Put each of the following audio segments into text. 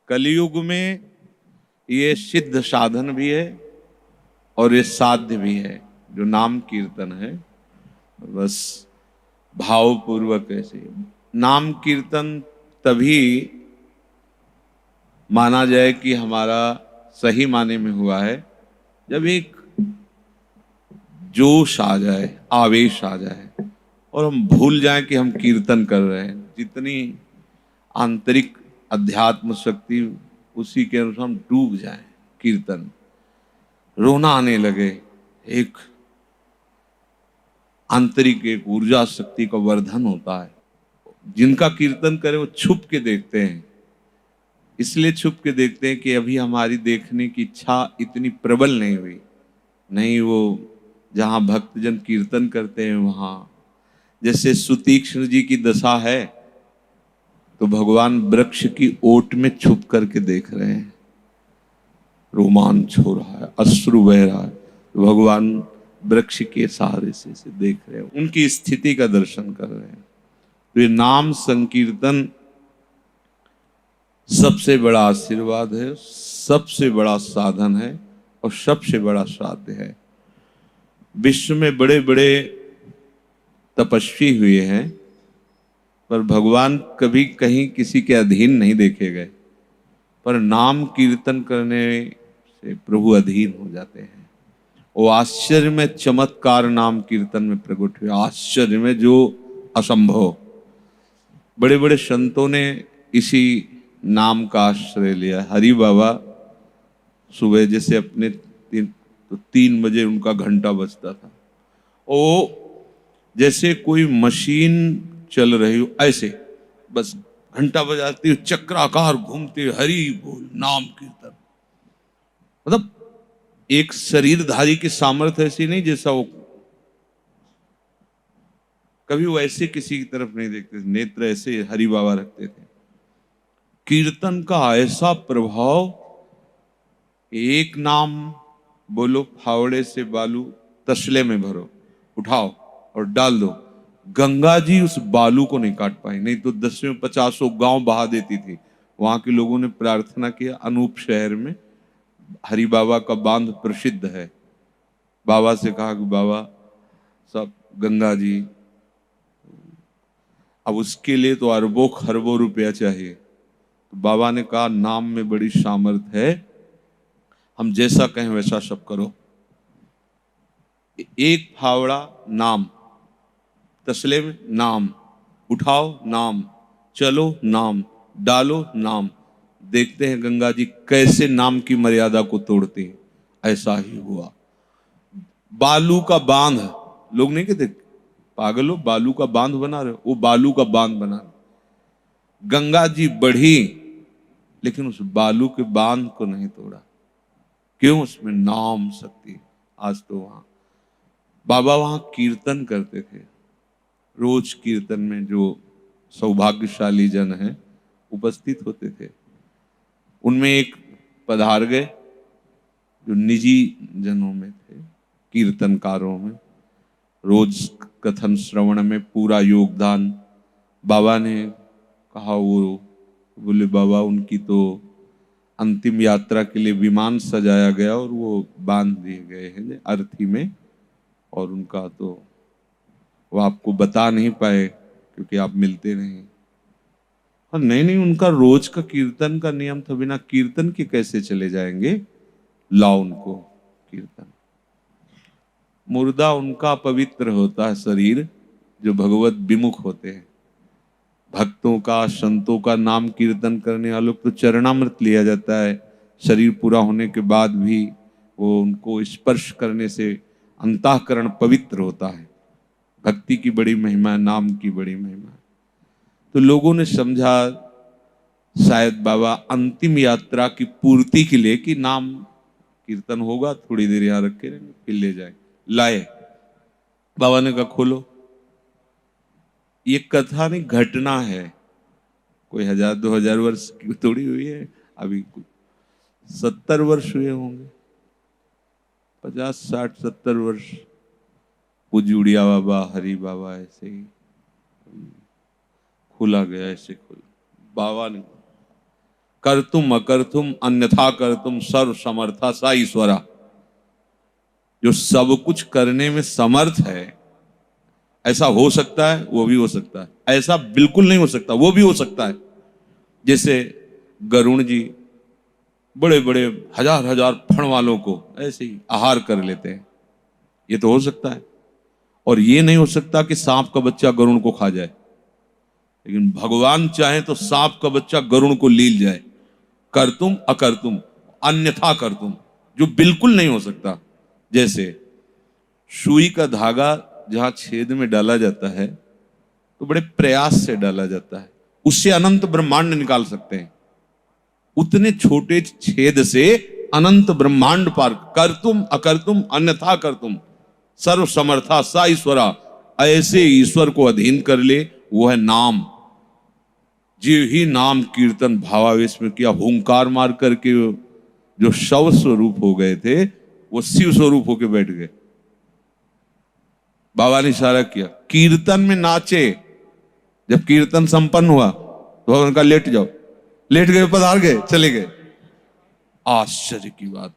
कलयुग में ये सिद्ध साधन भी है और ये साध्य भी है। जो नाम कीर्तन है, बस भावपूर्वक ऐसे नाम कीर्तन तभी माना जाए कि हमारा सही माने में हुआ है जब एक जोश आ जाए, आवेश आ जाए और हम भूल जाएं कि हम कीर्तन कर रहे हैं। जितनी आंतरिक अध्यात्म शक्ति, उसी के अनुसार हम डूब जाएं। कीर्तन, रोना आने लगे, एक आंतरिक एक ऊर्जा शक्ति का वर्धन होता है। जिनका कीर्तन करे वो छुप के देखते हैं, इसलिए छुप के देखते हैं कि अभी हमारी देखने की इच्छा इतनी प्रबल नहीं हुई। नहीं, वो जहां भक्तजन कीर्तन करते हैं वहां जैसे सुतीक्ष्ण जी की दशा है, तो भगवान वृक्ष की ओट में छुप करके देख रहे हैं। रोमांच हो रहा है, अश्रु बह रहा है, तो भगवान वृक्ष के सहारे से देख रहे हैं, उनकी स्थिति का दर्शन कर रहे हैं। तो ये नाम संकीर्तन सबसे बड़ा आशीर्वाद है, सबसे बड़ा साधन है और सबसे बड़ा साध्य है। विश्व में बड़े बड़े तपस्वी हुए हैं, पर भगवान कभी कहीं किसी के अधीन नहीं देखे गए, पर नाम कीर्तन करने से प्रभु अधीन हो जाते हैं। वो आश्चर्य में चमत्कार नाम कीर्तन में प्रकट हुए, आश्चर्य में जो असंभव। बड़े बड़े संतों ने इसी नाम का आश्रय लिया। हरि बाबा सुबह जैसे अपने 3 बजे उनका घंटा बजता था, वो जैसे कोई मशीन चल रही हो ऐसे बस घंटा बजाती हो, चक्राकार घूमते हुए हरि बोल नाम कीर्तन। मतलब एक शरीरधारी की सामर्थ्य ऐसी नहीं जैसा वो, कभी वो ऐसे किसी की तरफ नहीं देखते, नेत्र ऐसे हरि बाबा रखते थे। कीर्तन का ऐसा प्रभाव, एक नाम बोलो, फावड़े से बालू तसले में भरो, उठाओ और डाल दो, गंगा जी उस बालू को नहीं काट पाई। नहीं तो 10वें 50 गांव बहा देती थी। वहां के लोगों ने प्रार्थना किया, अनूप शहर में हरि बाबा का बांध प्रसिद्ध है। बाबा से कहा कि बाबा सब गंगा जी, अब उसके लिए तो अरबों खरबों रुपया चाहिए। तो बाबा ने कहा नाम में बड़ी सामर्थ्य है, हम जैसा कहें वैसा सब करो। एक फावड़ा नाम, तसले में नाम, उठाओ नाम, चलो नाम, डालो नाम। देखते हैं गंगा जी कैसे नाम की मर्यादा को तोड़ते हैं। ऐसा ही हुआ। बालू का बांध, लोग नहीं कहते पागल हो बालू का बांध बना रहे हो, वो बालू का बांध बना रहे। गंगा जी बढ़ी लेकिन उस बालू के बांध को नहीं तोड़ा। क्यों? उसमें नाम शक्ति। आज तो वहां बाबा वहां कीर्तन करते थे। रोज कीर्तन में जो सौभाग्यशाली जन हैं उपस्थित होते थे, उनमें एक पधार गए जो निजी जनों में थे, कीर्तनकारों में। रोज कथन श्रवण में पूरा योगदान। बाबा ने कहा, वो बोले बाबा उनकी तो अंतिम यात्रा के लिए विमान सजाया गया और वो बांध दिए गए हैं अर्थी में, और उनका तो वो आपको बता नहीं पाए क्योंकि आप मिलते नहीं। हाँ, नहीं नहीं, उनका रोज का कीर्तन का नियम था, बिना कीर्तन के कैसे चले जाएंगे? लाओ उनको कीर्तन। मुर्दा उनका पवित्र होता है शरीर जो भगवत विमुख होते हैं। भक्तों का, संतों का नाम कीर्तन करने वालों को तो चरणामृत लिया जाता है। शरीर पूरा होने के बाद भी वो उनको स्पर्श करने से अंतःकरण पवित्र होता है। भक्ति की बड़ी महिमा है, नाम की बड़ी महिमा है। तो लोगों ने समझा शायद बाबा अंतिम यात्रा की पूर्ति के लिए कि नाम कीर्तन होगा, थोड़ी देर यहाँ रखे रहेंगे फिर ले जाए। लाए, बाबा ने कहा खोलो। ये कथा नहीं, घटना है। कोई 1000-2000 वर्ष की थोड़ी हुई है, अभी 70 वर्ष हुए होंगे, 50-60-70 वर्ष। पूजुड़िया बाबा, हरि बाबा ऐसे ही खोला गया, ऐसे खोला। बाबा ने कर्तुम अकर्तुम अन्यथा कर्तुम सर्व समर्था सा ईश्वरा। जो सब कुछ करने में समर्थ है, ऐसा हो सकता है, वो भी हो सकता है, ऐसा बिल्कुल नहीं हो सकता, वो भी हो सकता है। जैसे गरुण जी बड़े बड़े हजार हजार फण वालों को ऐसे ही आहार कर लेते हैं, ये तो हो सकता है। और ये नहीं हो सकता कि सांप का बच्चा गरुण को खा जाए, लेकिन भगवान चाहे तो सांप का बच्चा गरुण को लील जाए। कर्तुम अकर्तुम अन्यथा कर्तुम, जो बिल्कुल नहीं हो सकता। जैसे सुई का धागा जहां छेद में डाला जाता है तो बड़े प्रयास से डाला जाता है, उससे अनंत ब्रह्मांड निकाल सकते हैं। उतने छोटे छेद से अनंत ब्रह्मांड पार। कर्तुम अकर्तुम अन्यथा कर्तुम सर्व समर्था सा ईश्वरा। ऐसे ईश्वर को अधीन कर ले, वो है नाम। जीव ही नाम कीर्तन भावावेश में किया, हुंकार मार करके जो शव स्वरूप हो गए थे वो शिव स्वरूप होके बैठ गए। बाबा ने इशारा किया, कीर्तन में नाचे। जब कीर्तन संपन्न हुआ तो भगवान का लेट जाओ, लेट गए, पधार गए, चले गए। आश्चर्य की बात,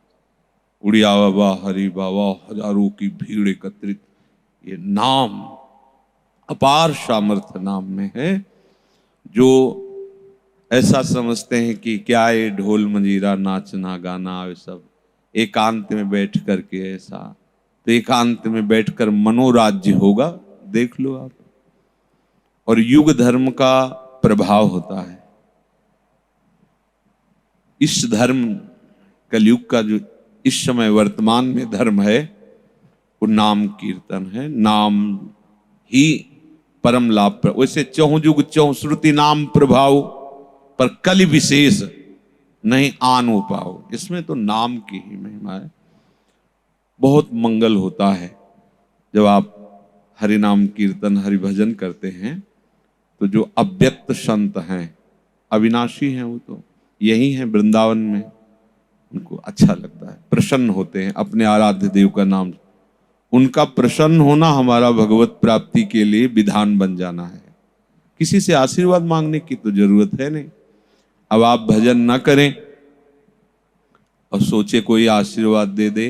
उड़िया बाबा हरि बाबा, हजारों की भीड़ एकत्रित। ये नाम अपार सामर्थ्य नाम में है। जो ऐसा समझते हैं कि क्या ये ढोल मंजीरा नाचना गाना ये सब एकांत में बैठ करके, ऐसा तो एकांत में बैठकर मनोराज्य होगा, देख लो आप। और युग धर्म का प्रभाव होता है। इस धर्म कलयुग का जो इस समय वर्तमान में धर्म है वो नाम कीर्तन है। नाम ही परम लाभ। वैसे चहुं युग चहुं श्रुति नाम प्रभाव, पर कलि विशेष नहीं आन हो पाओ। इसमें तो नाम की ही महिमा है। बहुत मंगल होता है जब आप हरि नाम कीर्तन हरि भजन करते हैं तो जो अव्यक्त संत हैं, अविनाशी हैं, वो तो यही हैं वृंदावन में, उनको अच्छा लगता है, प्रसन्न होते हैं अपने आराध्य देव का नाम। उनका प्रसन्न होना हमारा भगवत प्राप्ति के लिए विधान बन जाना है। किसी से आशीर्वाद मांगने की तो जरूरत है नहीं। अब आप भजन न करें और सोचे कोई आशीर्वाद दे दे,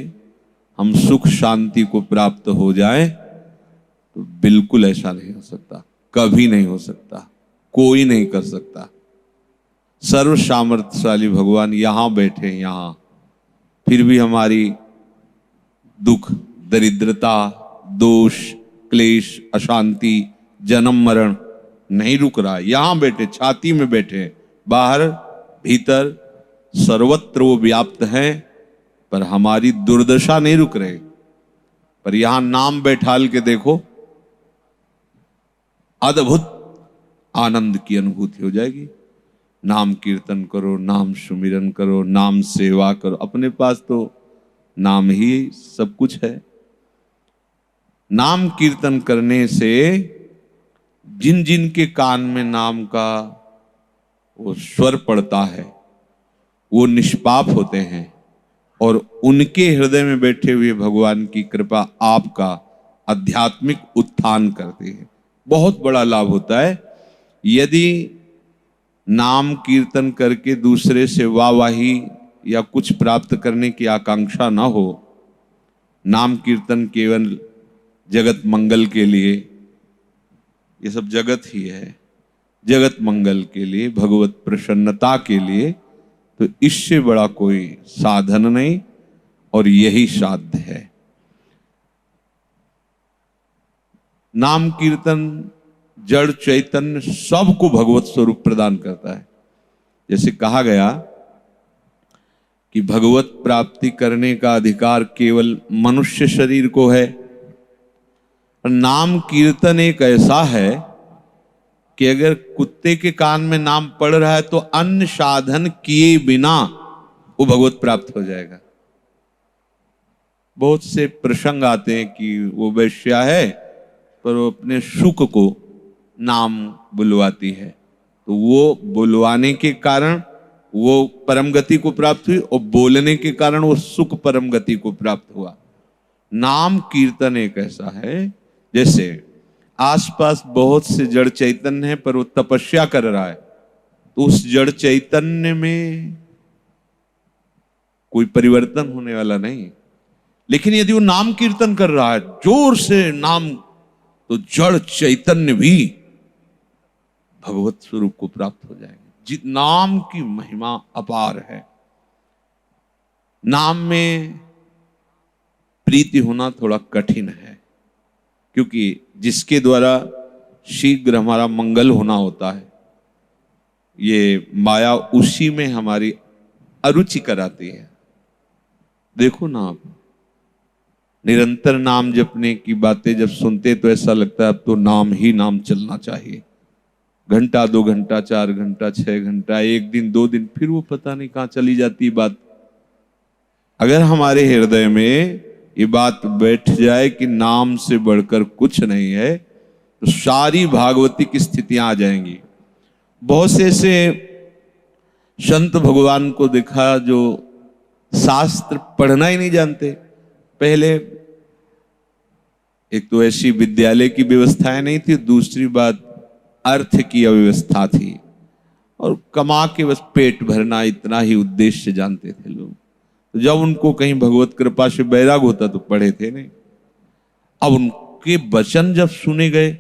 हम सुख शांति को प्राप्त हो जाए, तो बिल्कुल ऐसा नहीं हो सकता, कभी नहीं हो सकता, कोई नहीं कर सकता। सर्व सामर्थ्यशाली भगवान यहां बैठे, यहां, फिर भी हमारी दुख दरिद्रता दोष क्लेश अशांति जन्म मरण नहीं रुक रहा। यहां बैठे, छाती में बैठे, बाहर भीतर सर्वत्र वो व्याप्त हैं, पर हमारी दुर्दशा नहीं रुक रहे। पर यहां नाम बैठाल के देखो, अद्भुत आनंद की अनुभूति हो जाएगी। नाम कीर्तन करो, नाम सुमिरन करो, नाम सेवा करो। अपने पास तो नाम ही सब कुछ है। नाम कीर्तन करने से जिन जिन के कान में नाम का वो स्वर पड़ता है वो निष्पाप होते हैं, और उनके हृदय में बैठे हुए भगवान की कृपा आपका आध्यात्मिक उत्थान करती है। बहुत बड़ा लाभ होता है। यदि नाम कीर्तन करके दूसरे से वाहवाही या कुछ प्राप्त करने की आकांक्षा ना हो, नाम कीर्तन केवल जगत मंगल के लिए, ये सब जगत ही है, जगत मंगल के लिए, भगवत प्रसन्नता के लिए, तो इससे बड़ा कोई साधन नहीं, और यही साध्य है। नाम कीर्तन जड़ चैतन्य सबको भगवत स्वरूप प्रदान करता है। जैसे कहा गया कि भगवत प्राप्ति करने का अधिकार केवल मनुष्य शरीर को है। नाम कीर्तन एक ऐसा है कि अगर कुत्ते के कान में नाम पड़ रहा है तो अन्य साधन किए बिना वो भगवत प्राप्त हो जाएगा। बहुत से प्रसंग आते हैं कि वो वैश्या है पर वो अपने सुख को नाम बुलवाती है, तो वो बुलवाने के कारण वो परम गति को प्राप्त हुई, और बोलने के कारण वो सुख परम गति को प्राप्त हुआ। नाम कीर्तन एक ऐसा है, जैसे आसपास बहुत से जड़ चैतन्य है पर वो तपस्या कर रहा है, तो उस जड़ चैतन्य में कोई परिवर्तन होने वाला नहीं। लेकिन यदि वो नाम कीर्तन कर रहा है जोर से नाम, तो जड़ चैतन्य भी भगवत स्वरूप को प्राप्त हो जाएंगे। नाम की महिमा अपार है। नाम में प्रीति होना थोड़ा कठिन है, क्योंकि जिसके द्वारा शीघ्र हमारा मंगल होना होता है, ये माया उसी में हमारी अरुचि कराती है। देखो ना, आप निरंतर नाम जपने की बातें जब सुनते तो ऐसा लगता है अब तो नाम ही नाम चलना चाहिए। घंटा, 2 घंटा, 4 घंटा, 6 घंटा, 1 दिन, 2 दिन, फिर वो पता नहीं कहां चली जाती बात। अगर हमारे हृदय में ये बात बैठ जाए कि नाम से बढ़कर कुछ नहीं है, तो सारी भागवती की स्थितियां आ जाएंगी। बहुत से ऐसे संत भगवान को देखा जो शास्त्र पढ़ना ही नहीं जानते। पहले एक तो ऐसी विद्यालय की व्यवस्थाएं नहीं थी, दूसरी बात अर्थ की अव्यवस्था थी, और कमा के बस पेट भरना, इतना ही उद्देश्य जानते थे लोग। तो जब उनको कहीं भगवत कृपा से वैराग होता तो पढ़े थे नहीं। अब उनके वचन जब सुने गए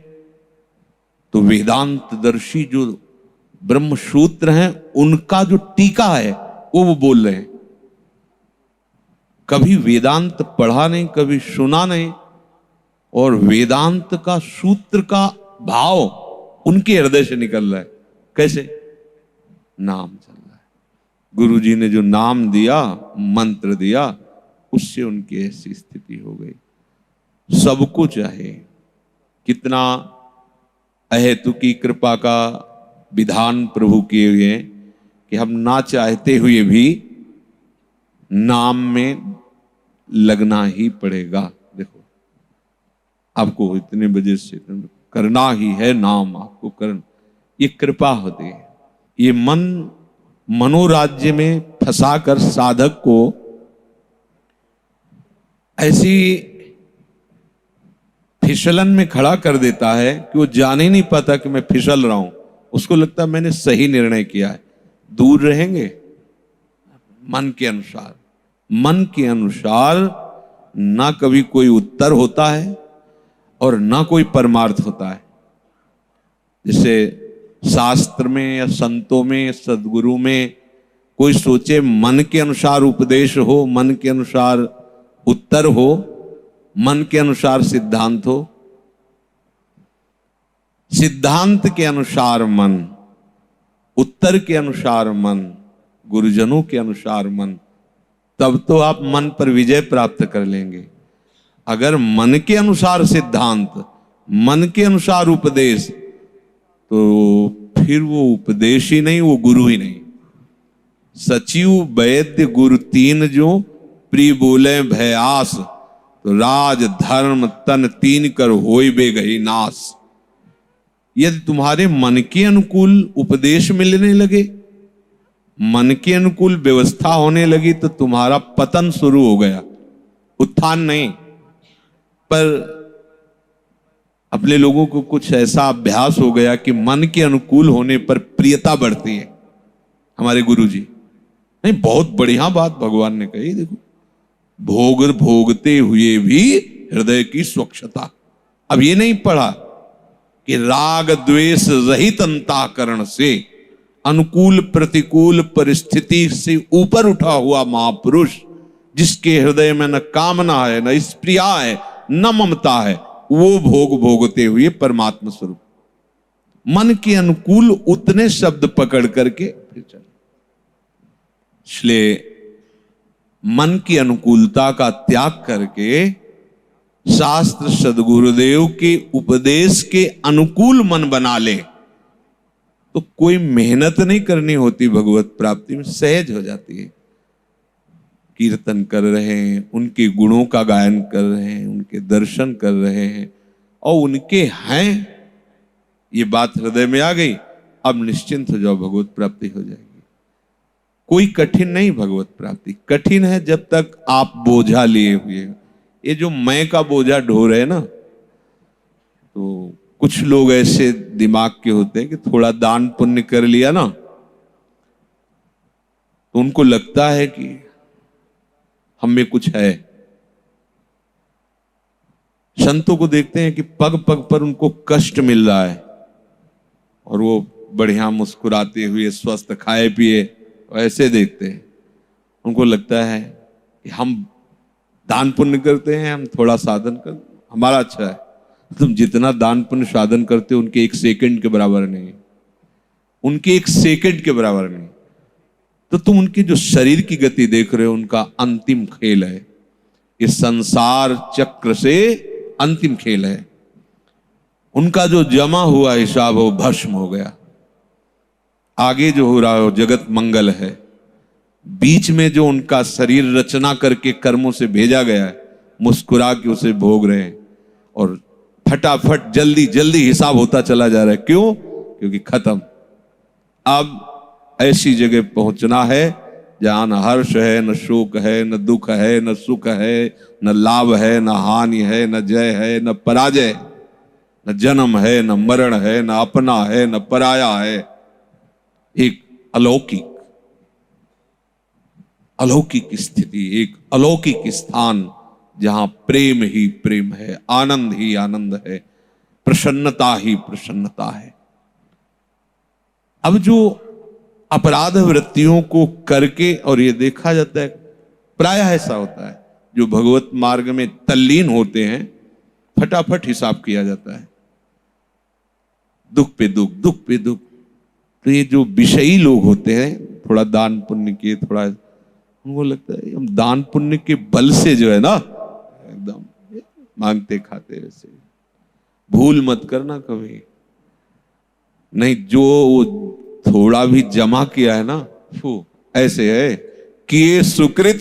तो वेदांत दर्शी जो ब्रह्म सूत्र हैं, उनका जो टीका है वो बोल रहे हैं। कभी वेदांत पढ़ा नहीं, कभी सुना नहीं, और वेदांत का सूत्र का भाव उनके हृदय से निकल रहा है। कैसे? नाम चल रहा है। गुरु जी ने जो नाम दिया, मंत्र दिया, उससे उनकी ऐसी स्थिति हो गई। सबको चाहे, कितना अहेतु की कृपा का विधान प्रभु किए हुए कि हम ना चाहते हुए भी नाम में लगना ही पड़ेगा। देखो, आपको इतने बजे से करना ही है नाम, आपको करना, ये कृपा होती है। ये मनोराज्य में फंसाकर साधक को ऐसी फिसलन में खड़ा कर देता है कि वो जान ही नहीं पाता कि मैं फिसल रहा हूं। उसको लगता है मैंने सही निर्णय किया है। दूर रहेंगे मन के अनुसार। मन के अनुसार ना कभी कोई उत्तर होता है और ना कोई परमार्थ होता है। जैसे शास्त्र में या संतों में, सदगुरु में कोई सोचे मन के अनुसार उपदेश हो, मन के अनुसार उत्तर हो, मन के अनुसार सिद्धांत हो। सिद्धांत के अनुसार मन, उत्तर के अनुसार मन, गुरुजनों के अनुसार मन, तब तो आप मन पर विजय प्राप्त कर लेंगे। अगर मन के अनुसार सिद्धांत, मन के अनुसार उपदेश, तो फिर वो उपदेश ही नहीं, वो गुरु ही नहीं। सचिव वैद्य गुरु तीन जो प्रिय बोले भयास, तो राज धर्म तन तीन कर होय बे गई नाश। यदि तुम्हारे मन के अनुकूल उपदेश मिलने लगे, मन के अनुकूल व्यवस्था होने लगी, तो तुम्हारा पतन शुरू हो गया, उत्थान नहीं। पर अपने लोगों को कुछ ऐसा अभ्यास हो गया कि मन के अनुकूल होने पर प्रियता बढ़ती है। हमारे गुरु जी नहीं, बहुत बढ़िया बात भगवान ने कही। देखो, भोग भोगते हुए भी हृदय की स्वच्छता। अब ये नहीं पढ़ा कि राग द्वेष रहित अंतःकरण से अनुकूल प्रतिकूल परिस्थिति से ऊपर उठा हुआ महापुरुष, जिसके हृदय में न कामना है, न स्प्रिया है, न ममता है, वो भोग भोगते हुए परमात्मा स्वरूप। मन के अनुकूल उतने शब्द पकड़ करके फिर चल। इसलिए मन की अनुकूलता का त्याग करके शास्त्र सदगुरुदेव के उपदेश के अनुकूल मन बना ले, तो कोई मेहनत नहीं करनी होती, भगवत प्राप्ति में सहज हो जाती है। कीर्तन कर रहे हैं, उनके गुणों का गायन कर रहे हैं, उनके दर्शन कर रहे हैं, और उनके हैं, ये बात हृदय में आ गई, अब निश्चिंत हो जाओ, भगवत प्राप्ति हो जाएगी। कोई कठिन नहीं भगवत प्राप्ति। कठिन है जब तक आप बोझा लिए हुए हो। ये जो मैं का बोझा ढो रहे ना, तो कुछ लोग ऐसे दिमाग के होते हैं कि थोड़ा दान पुण्य कर लिया ना, तो उनको लगता है कि हम में कुछ है। संतों को देखते हैं कि पग पग पर उनको कष्ट मिल रहा है और वो बढ़िया मुस्कुराते हुए स्वस्थ खाए पिए ऐसे देखते हैं। उनको लगता है कि हम दान पुण्य करते हैं, हम थोड़ा साधन कर, हमारा अच्छा है। तुम जितना दान पुण्य साधन करते हो उनके 1 सेकंड के बराबर नहीं, उनके 1 सेकंड के बराबर नहीं। तो तुम उनकी जो शरीर की गति देख रहे हो उनका अंतिम खेल है। इस संसार चक्र से अंतिम खेल है। उनका जो जमा हुआ हिसाब हो भस्म हो गया। आगे जो हो रहा हो जगत मंगल है। बीच में जो उनका शरीर रचना करके कर्मों से भेजा गया है, मुस्कुरा के उसे भोग रहे हैं और फटाफट जल्दी जल्दी हिसाब होता चला जा रहा है। क्यों? क्योंकि खत्म। अब ऐसी जगह पहुंचना है जहां न हर्ष है, न शोक है, न दुख है, न सुख है, न लाभ है, न हानि है, न जय है, न पराजय, न जन्म है, न मरण है, न अपना है, न पराया है। एक अलौकिक अलौकिक स्थिति, एक अलौकिक स्थान जहां प्रेम ही प्रेम है, आनंद ही आनंद है, प्रसन्नता ही प्रसन्नता है। अब जो अपराध वृत्तियों को करके, और ये देखा जाता है प्रायः ऐसा होता है, जो भगवत मार्ग में तल्लीन होते हैं फटाफट हिसाब किया जाता है, दुख पे दुख, दुख पे दुख। तो ये जो विषयी लोग होते हैं, थोड़ा दान पुण्य के, थोड़ा उनको लगता है हम दान पुण्य के बल से जो है ना एकदम मांगते खाते वैसे। भूल मत करना कभी नहीं, जो थोड़ा भी जमा किया है ना, ऐसे है किए सुकृत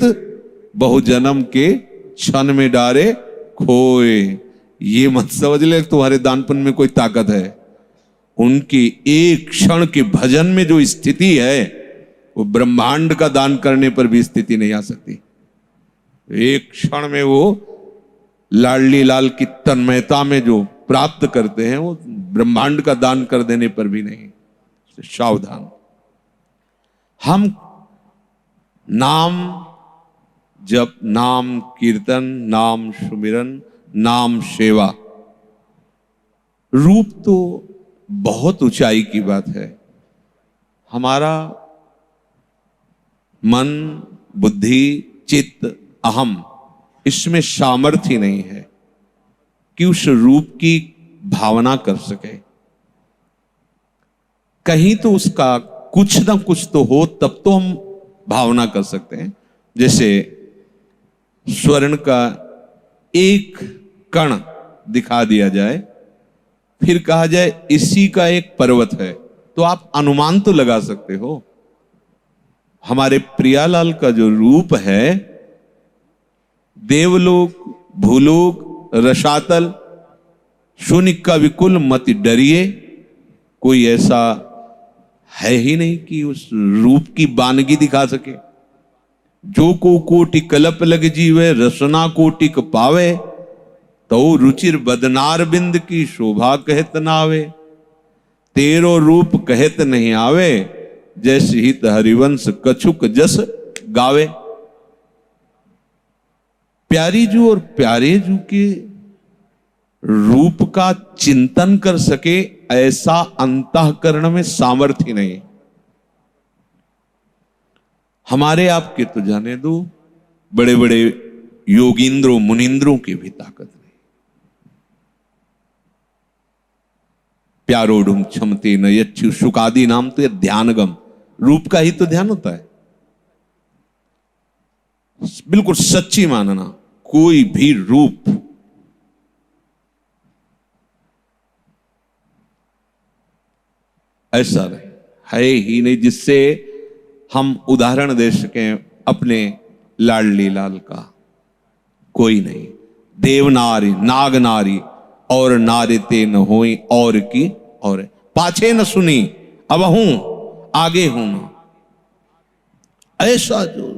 बहुजन्म के क्षण में डारे खोए। ये मत समझ ले तुम्हारे दान पुण्य में कोई ताकत है। उनकी एक क्षण के भजन में जो स्थिति है, वो ब्रह्मांड का दान करने पर भी स्थिति नहीं आ सकती। एक क्षण में वो लाडली लाल की तन्मयता में जो प्राप्त करते हैं, वो ब्रह्मांड का दान कर देने पर भी नहीं। सावधान। हम नाम जप, नाम कीर्तन, नाम सुमिरन, नाम सेवा, रूप तो बहुत ऊंचाई की बात है। हमारा मन, बुद्धि, चित्त, अहम, इसमें सामर्थ्य नहीं है कि उस रूप की भावना कर सके। कहीं तो उसका कुछ ना कुछ तो हो, तब तो हम भावना कर सकते हैं। जैसे स्वर्ण का एक कण दिखा दिया जाए, फिर कहा जाए इसी का एक पर्वत है, तो आप अनुमान तो लगा सकते हो। हमारे प्रियालाल का जो रूप है, देवलोक, भूलोक, रसातल, शून्य का विकुल मति डरिए, कोई ऐसा है ही नहीं कि उस रूप की बानगी दिखा सके। जो को कोटि कलप लग जीवे, रसना कोटिक पावे, तो रुचिर बदनार बिंद की शोभा कहत नावे। तेरो रूप कहत नहीं आवे, जैसे हित हरिवंश कछुक जस गावे। प्यारी जू और प्यारे जू के रूप का चिंतन कर सके, ऐसा अंतःकरण में सामर्थ्य नहीं। हमारे आपके तो जाने दो, बड़े बड़े योगींद्रों मुनिंद्रों की भी ताकत नहीं। प्यारोडुम क्षमते न यच्छु शुकादि नाम, तो यह ध्यानगम, रूप का ही तो ध्यान होता है। बिल्कुल सच्ची मानना, कोई भी रूप ऐसा है ही नहीं जिससे हम उदाहरण दे सकें अपने लाडली लाल का। कोई नहीं। देव नारी नाग नारी और नारिते न होई और की और, पाछे न सुनी अब हूं आगे हूं ना। ऐसा जो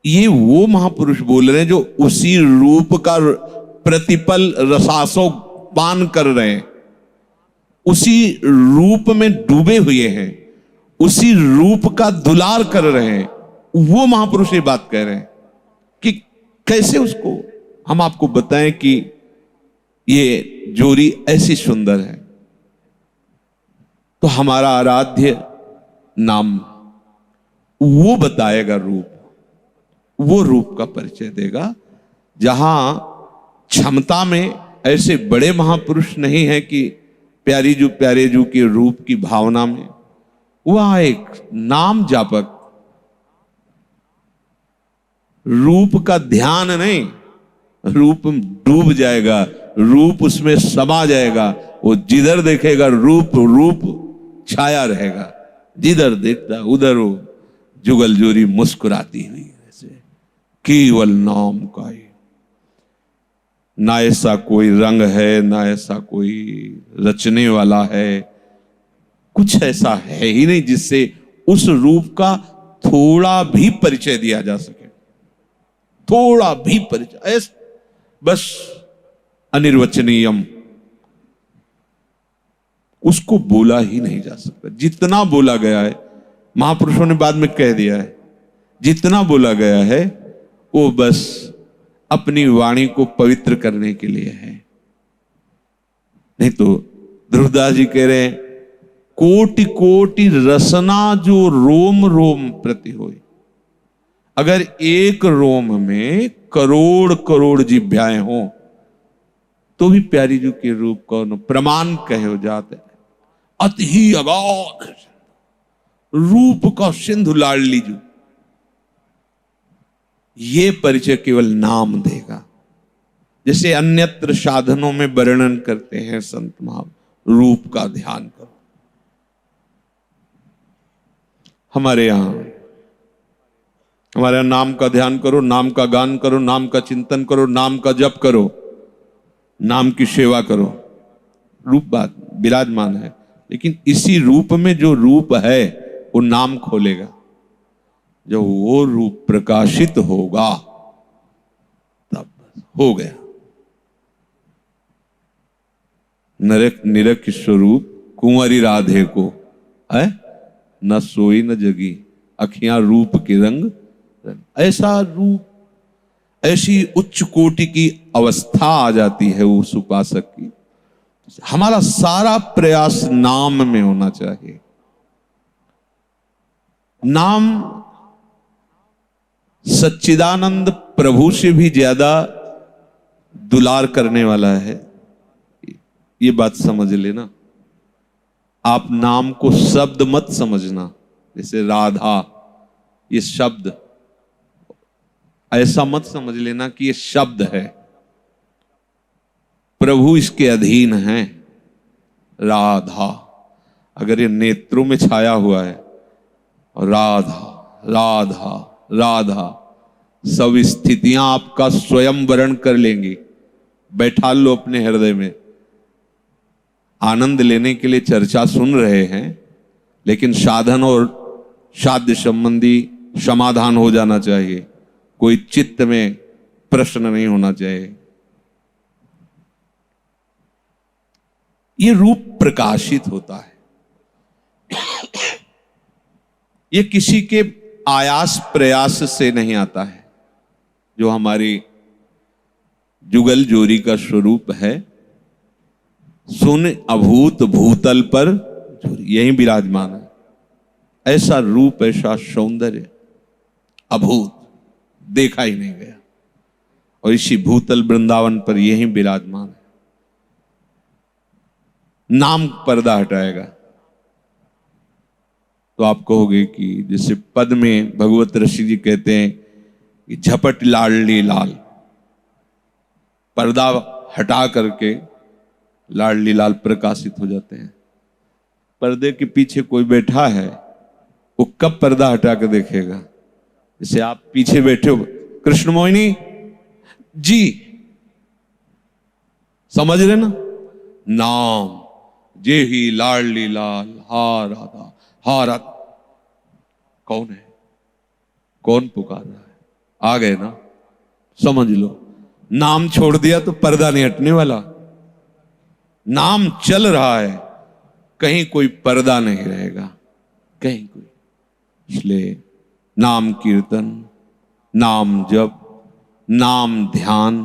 ये वो महापुरुष बोल रहे हैं जो उसी रूप का प्रतिपल रसासो पान कर रहे हैं, उसी रूप में डूबे हुए हैं, उसी रूप का दुलार कर रहे हैं, वो महापुरुष ये बात कह रहे हैं कि कैसे उसको हम आपको बताएं कि ये जोड़ी ऐसी सुंदर है। तो हमारा आराध्य नाम वो बताएगा रूप, वो रूप का परिचय देगा। जहां क्षमता में ऐसे बड़े महापुरुष नहीं है कि प्यारे जू के रूप की भावना में, वह एक नाम जापक, रूप का ध्यान नहीं, रूप डूब जाएगा, रूप उसमें समा जाएगा। वो जिधर देखेगा रूप रूप छाया रहेगा, जिधर देखता उधर वो जुगल जोरी मुस्कुराती हुई, ऐसे केवल नाम का ही। ना ऐसा कोई रंग है, ना ऐसा कोई रचने वाला है, कुछ ऐसा है ही नहीं जिससे उस रूप का थोड़ा भी परिचय दिया जा सके, थोड़ा भी परिचय, ऐसा बस अनिर्वचनीयम, उसको बोला ही नहीं जा सकता। जितना बोला गया है, महापुरुषों ने बाद में कह दिया है, जितना बोला गया है वो बस अपनी वाणी को पवित्र करने के लिए है। नहीं तो ध्रुवदास जी कह रहे हैं, कोटि कोटि रसना जो रोम रोम प्रति होई। अगर एक रोम में करोड़ करोड़ जिभ्याएं हो तो भी प्यारी जी के रूप को प्रमाण कहे जाते, अति ही अगाध रूप का सिंधु लाडली जू। ये परिचय केवल नाम देगा। जैसे अन्यत्र साधनों में वर्णन करते हैं संत महात्मा, रूप का ध्यान करो। हमारे यहां नाम का ध्यान करो, नाम का गान करो, नाम का चिंतन करो, नाम का जप करो, नाम की सेवा करो। रूप बात विराजमान है, लेकिन इसी रूप में जो रूप है वो नाम खोलेगा। जब वो रूप प्रकाशित होगा तब हो गया। नरक निरख स्वरूप कुंवरी राधे को है, न सोई न जगी, अखियां रूप के रंग। ऐसा रूप, ऐसी उच्च कोटि की अवस्था आ जाती है उस उपासक की। हमारा सारा प्रयास नाम में होना चाहिए। नाम सच्चिदानंद प्रभु से भी ज्यादा दुलार करने वाला है, ये बात समझ लेना। आप नाम को शब्द मत समझना। जैसे राधा, ये शब्द ऐसा मत समझ लेना कि ये शब्द है। प्रभु इसके अधीन है। राधा अगर ये नेत्रों में छाया हुआ है, राधा राधा राधा, सब स्थितियां आपका स्वयं वर्ण कर लेंगी। बैठा लो अपने हृदय में। आनंद लेने के लिए चर्चा सुन रहे हैं, लेकिन साधन और साध्य संबंधी समाधान हो जाना चाहिए। कोई चित्त में प्रश्न नहीं होना चाहिए। ये रूप प्रकाशित होता है। ये किसी के आयास प्रयास से नहीं आता है। जो हमारी जुगल जोरी का स्वरूप है, सुन अभूत भूतल पर यही विराजमान है। ऐसा रूप, ऐसा सौंदर्य अभूत, देखा ही नहीं गया, और इसी भूतल वृंदावन पर यही विराजमान है। नाम पर्दा हटाएगा तो आप कहोगे कि जैसे पद में भगवत ऋषि जी कहते हैं कि झपट लाडली लाल, पर्दा हटा करके लाडली लाल प्रकाशित हो जाते हैं। पर्दे के पीछे कोई बैठा है, वो कब पर्दा हटा के देखेगा? जैसे आप पीछे बैठे हो, कृष्ण मोहिनी जी, समझ रहे ना? नाम जे ही लाडली लाल हा राधा हा राधा। कौन है? कौन पुकार रहा है? आ गए ना? समझ लो। नाम छोड़ दिया तो पर्दा नहीं हटने वाला। नाम चल रहा है, कहीं कोई पर्दा नहीं रहेगा। कहीं कोई। इसलिए नाम कीर्तन, नाम जप, नाम ध्यान,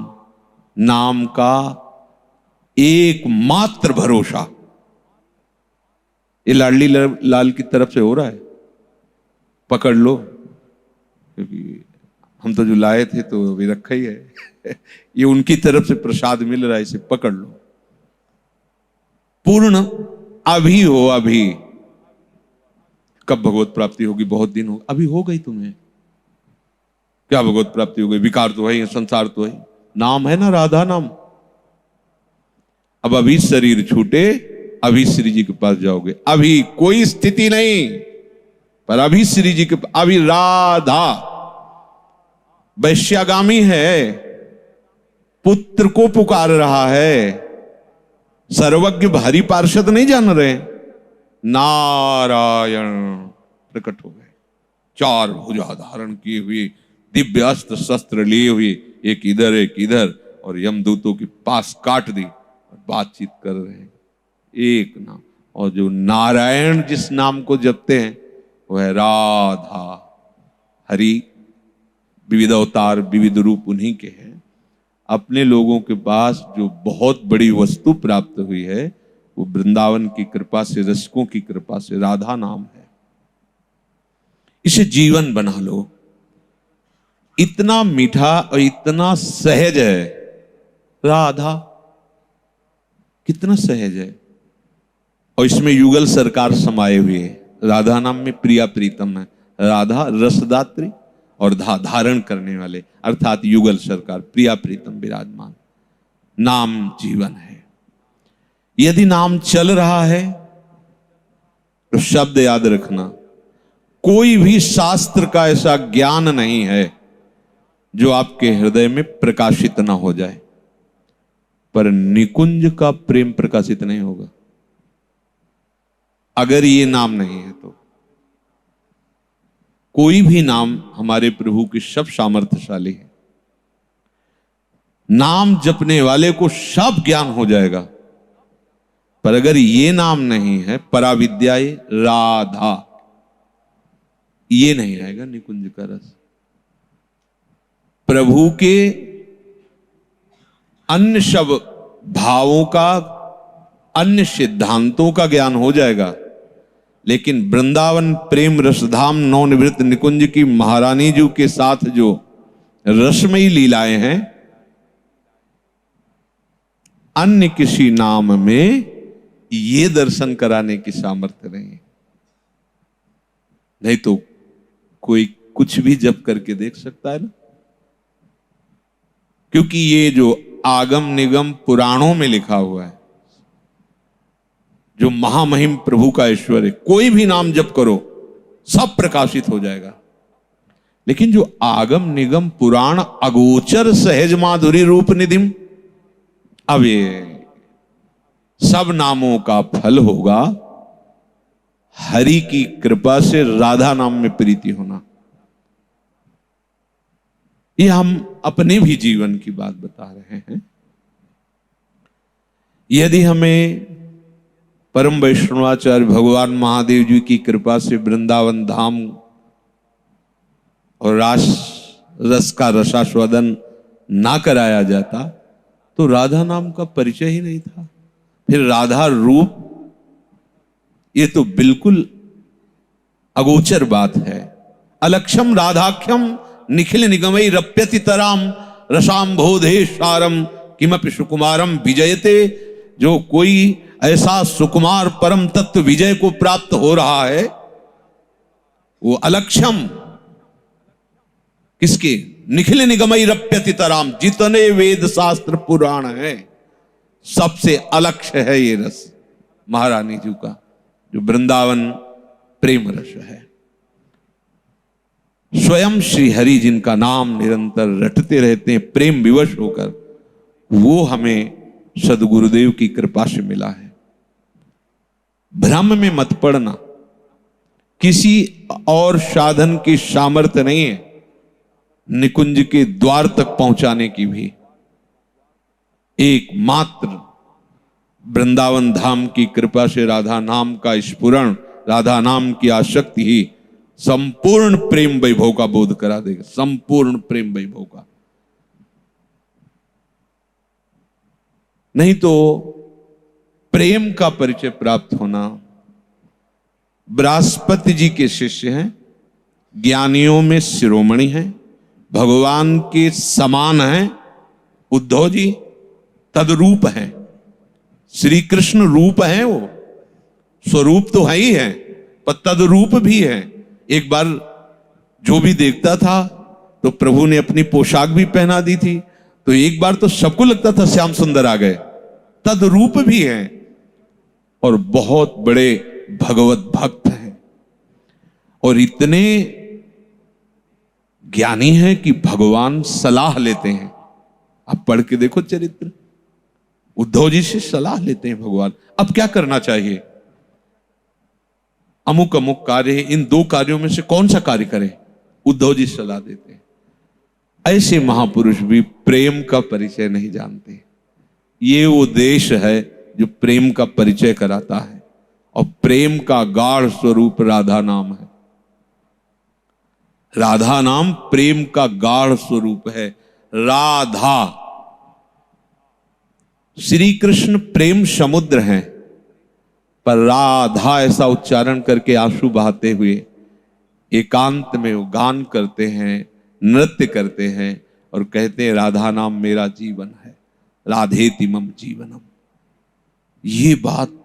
नाम का एकमात्र भरोसा, ये लाडली लाल की तरफ से हो रहा है, पकड़ लो। क्योंकि हम तो जो लाए थे तो अभी रखा ही है ये उनकी तरफ से प्रसाद मिल रहा है, इसे पकड़ लो। पूर्ण अभी हो, अभी। कब भगवत प्राप्ति होगी? बहुत दिन हो, अभी हो गई तुम्हें। क्या भगवत प्राप्ति हो गई? विकार तो है, संसार तो है, नाम है ना, राधा नाम। अब अभी शरीर छूटे, अभी श्री जी के पास जाओगे। अभी कोई स्थिति नहीं, पर अभी श्री जी के पास। अभी राधा वैश्यागामी है, पुत्र को पुकार रहा है। सर्वज्ञ भारी पार्षद नहीं जान रहे, नारायण प्रकट हो गए, चार भुजा धारण किए हुए, दिव्य अस्त्र शस्त्र लिए हुए, एक इधर एक इधर, और यमदूतों के पास काट दी और बातचीत कर रहे हैं। एक नाम, और जो नारायण जिस नाम को जपते हैं वो है राधा। हरि विविध अवतार, विविध रूप उन्हीं के हैं। अपने लोगों के पास जो बहुत बड़ी वस्तु प्राप्त हुई है वो वृंदावन की कृपा से, रसिकों की कृपा से राधा नाम है। इसे जीवन बना लो। इतना मीठा और इतना सहज है राधा, कितना सहज है। और इसमें युगल सरकार समाये हुए है। राधा नाम में प्रिया प्रीतम है, राधा रसदात्री और धारण करने वाले, अर्थात युगल सरकार, प्रिया प्रीतम विराजमान। नाम जीवन है। यदि नाम चल रहा है तो शब्द याद रखना, कोई भी शास्त्र का ऐसा ज्ञान नहीं है जो आपके हृदय में प्रकाशित ना हो जाए, पर निकुंज का प्रेम प्रकाशित नहीं होगा अगर ये नाम नहीं है तो। कोई भी नाम हमारे प्रभु की सब सामर्थ्यशाली है। नाम जपने वाले को सब ज्ञान हो जाएगा, पर अगर ये नाम नहीं है, पराविद्याए राधा, ये नहीं आएगा निकुंज का रस। प्रभु के अन्य सब भावों का, अन्य सिद्धांतों का ज्ञान हो जाएगा, लेकिन वृंदावन प्रेम रसधाम नवनिवृत्त निकुंज की महारानी जी के साथ जो रसमयी लीलाएं हैं, अन्य किसी नाम में ये दर्शन कराने की सामर्थ्य नहीं। नहीं तो कोई कुछ भी जप करके देख सकता है ना, क्योंकि ये जो आगम निगम पुराणों में लिखा हुआ है, जो महामहिम प्रभु का ऐश्वर्य, कोई भी नाम जप करो सब प्रकाशित हो जाएगा। लेकिन जो आगम निगम पुराण अगोचर सहज माधुरी रूप निधिम, अब ये सब नामों का फल होगा हरि की कृपा से राधा नाम में प्रीति होना। ये हम अपने भी जीवन की बात बता रहे हैं। यदि हमें परम वैष्णवाचार्य भगवान महादेव जी की कृपा से वृंदावन धाम और रस का रसास्वादन ना कराया जाता तो राधा नाम का परिचय ही नहीं था। फिर राधा रूप, ये तो बिल्कुल अगोचर बात है। अलक्षम राधाख्यम निखिल निगमई रप्यति तराम रसाम्भोधे सारम किमपि सुकुमारम विजयते। जो कोई ऐसा सुकुमार परम तत्व विजय को प्राप्त हो रहा है वो अलक्षम, किसके? निखिल निगमई रप्यति तराम, जितने वेद शास्त्र पुराण है सबसे अलक्ष्य है ये रस महारानी जी का, जो वृंदावन प्रेम रस है। स्वयं श्री हरि जिनका नाम निरंतर रटते रहते हैं प्रेम विवश होकर, वो हमें सदगुरुदेव की कृपा से मिला है। भ्रम में मत पड़ना, किसी और साधन की सामर्थ्य नहीं है निकुंज के द्वार तक पहुंचाने की भी। एकमात्र वृंदावन धाम की कृपा से राधा नाम का स्फुरण राधा नाम की आसक्ति ही संपूर्ण प्रेम वैभव का बोध करा देगा, संपूर्ण प्रेम वैभव का। नहीं तो प्रेम का परिचय प्राप्त होना। बृहस्पति जी के शिष्य हैं, ज्ञानियों में शिरोमणि हैं, भगवान के समान हैं। उद्धव जी तद्रूप हैं, श्री कृष्ण रूप हैं, वो स्वरूप तो है ही है पर तद्रूप भी है। एक बार जो भी देखता था तो प्रभु ने अपनी पोशाक भी पहना दी थी, तो एक बार तो सबको लगता था श्याम सुंदर आ गए। तद्रूप भी है और बहुत बड़े भगवत भक्त हैं और इतने ज्ञानी हैं कि भगवान सलाह लेते हैं। आप पढ़ के देखो चरित्र, उद्धव जी से सलाह लेते हैं भगवान, अब क्या करना चाहिए, अमुक अमुक कार्य है, इन दो कार्यों में से कौन सा कार्य करें, उद्धव जी सलाह देते हैं। ऐसे महापुरुष भी प्रेम का परिचय नहीं जानते। ये वो देश है जो प्रेम का परिचय कराता है और प्रेम का गाढ़ स्वरूप राधा नाम है। राधा नाम प्रेम का गाढ़ स्वरूप है। राधा, श्री कृष्ण प्रेम समुद्र हैं, पर राधा ऐसा उच्चारण करके आंसू बहाते हुए एकांत में वो गान करते हैं, नृत्य करते हैं और कहते हैं राधा नाम मेरा जीवन है, राधेति मम जीवनम। ये बात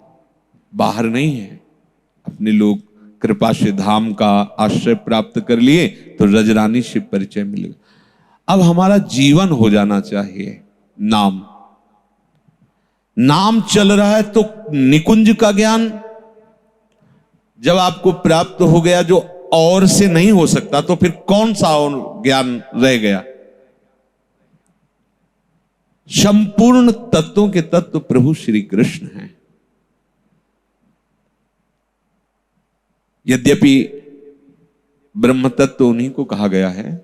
बाहर नहीं है, अपने लोग कृपा से धाम का आश्रय प्राप्त कर लिए तो रजरानी से परिचय मिलेगा। अब हमारा जीवन हो जाना चाहिए नाम। नाम चल रहा है तो निकुंज का ज्ञान जब आपको प्राप्त हो गया जो और से नहीं हो सकता, तो फिर कौन सा और ज्ञान रह गया। संपूर्ण तत्वों के तत्व प्रभु श्री कृष्ण हैं। यद्यपि ब्रह्म तत्व उन्हीं को कहा गया है,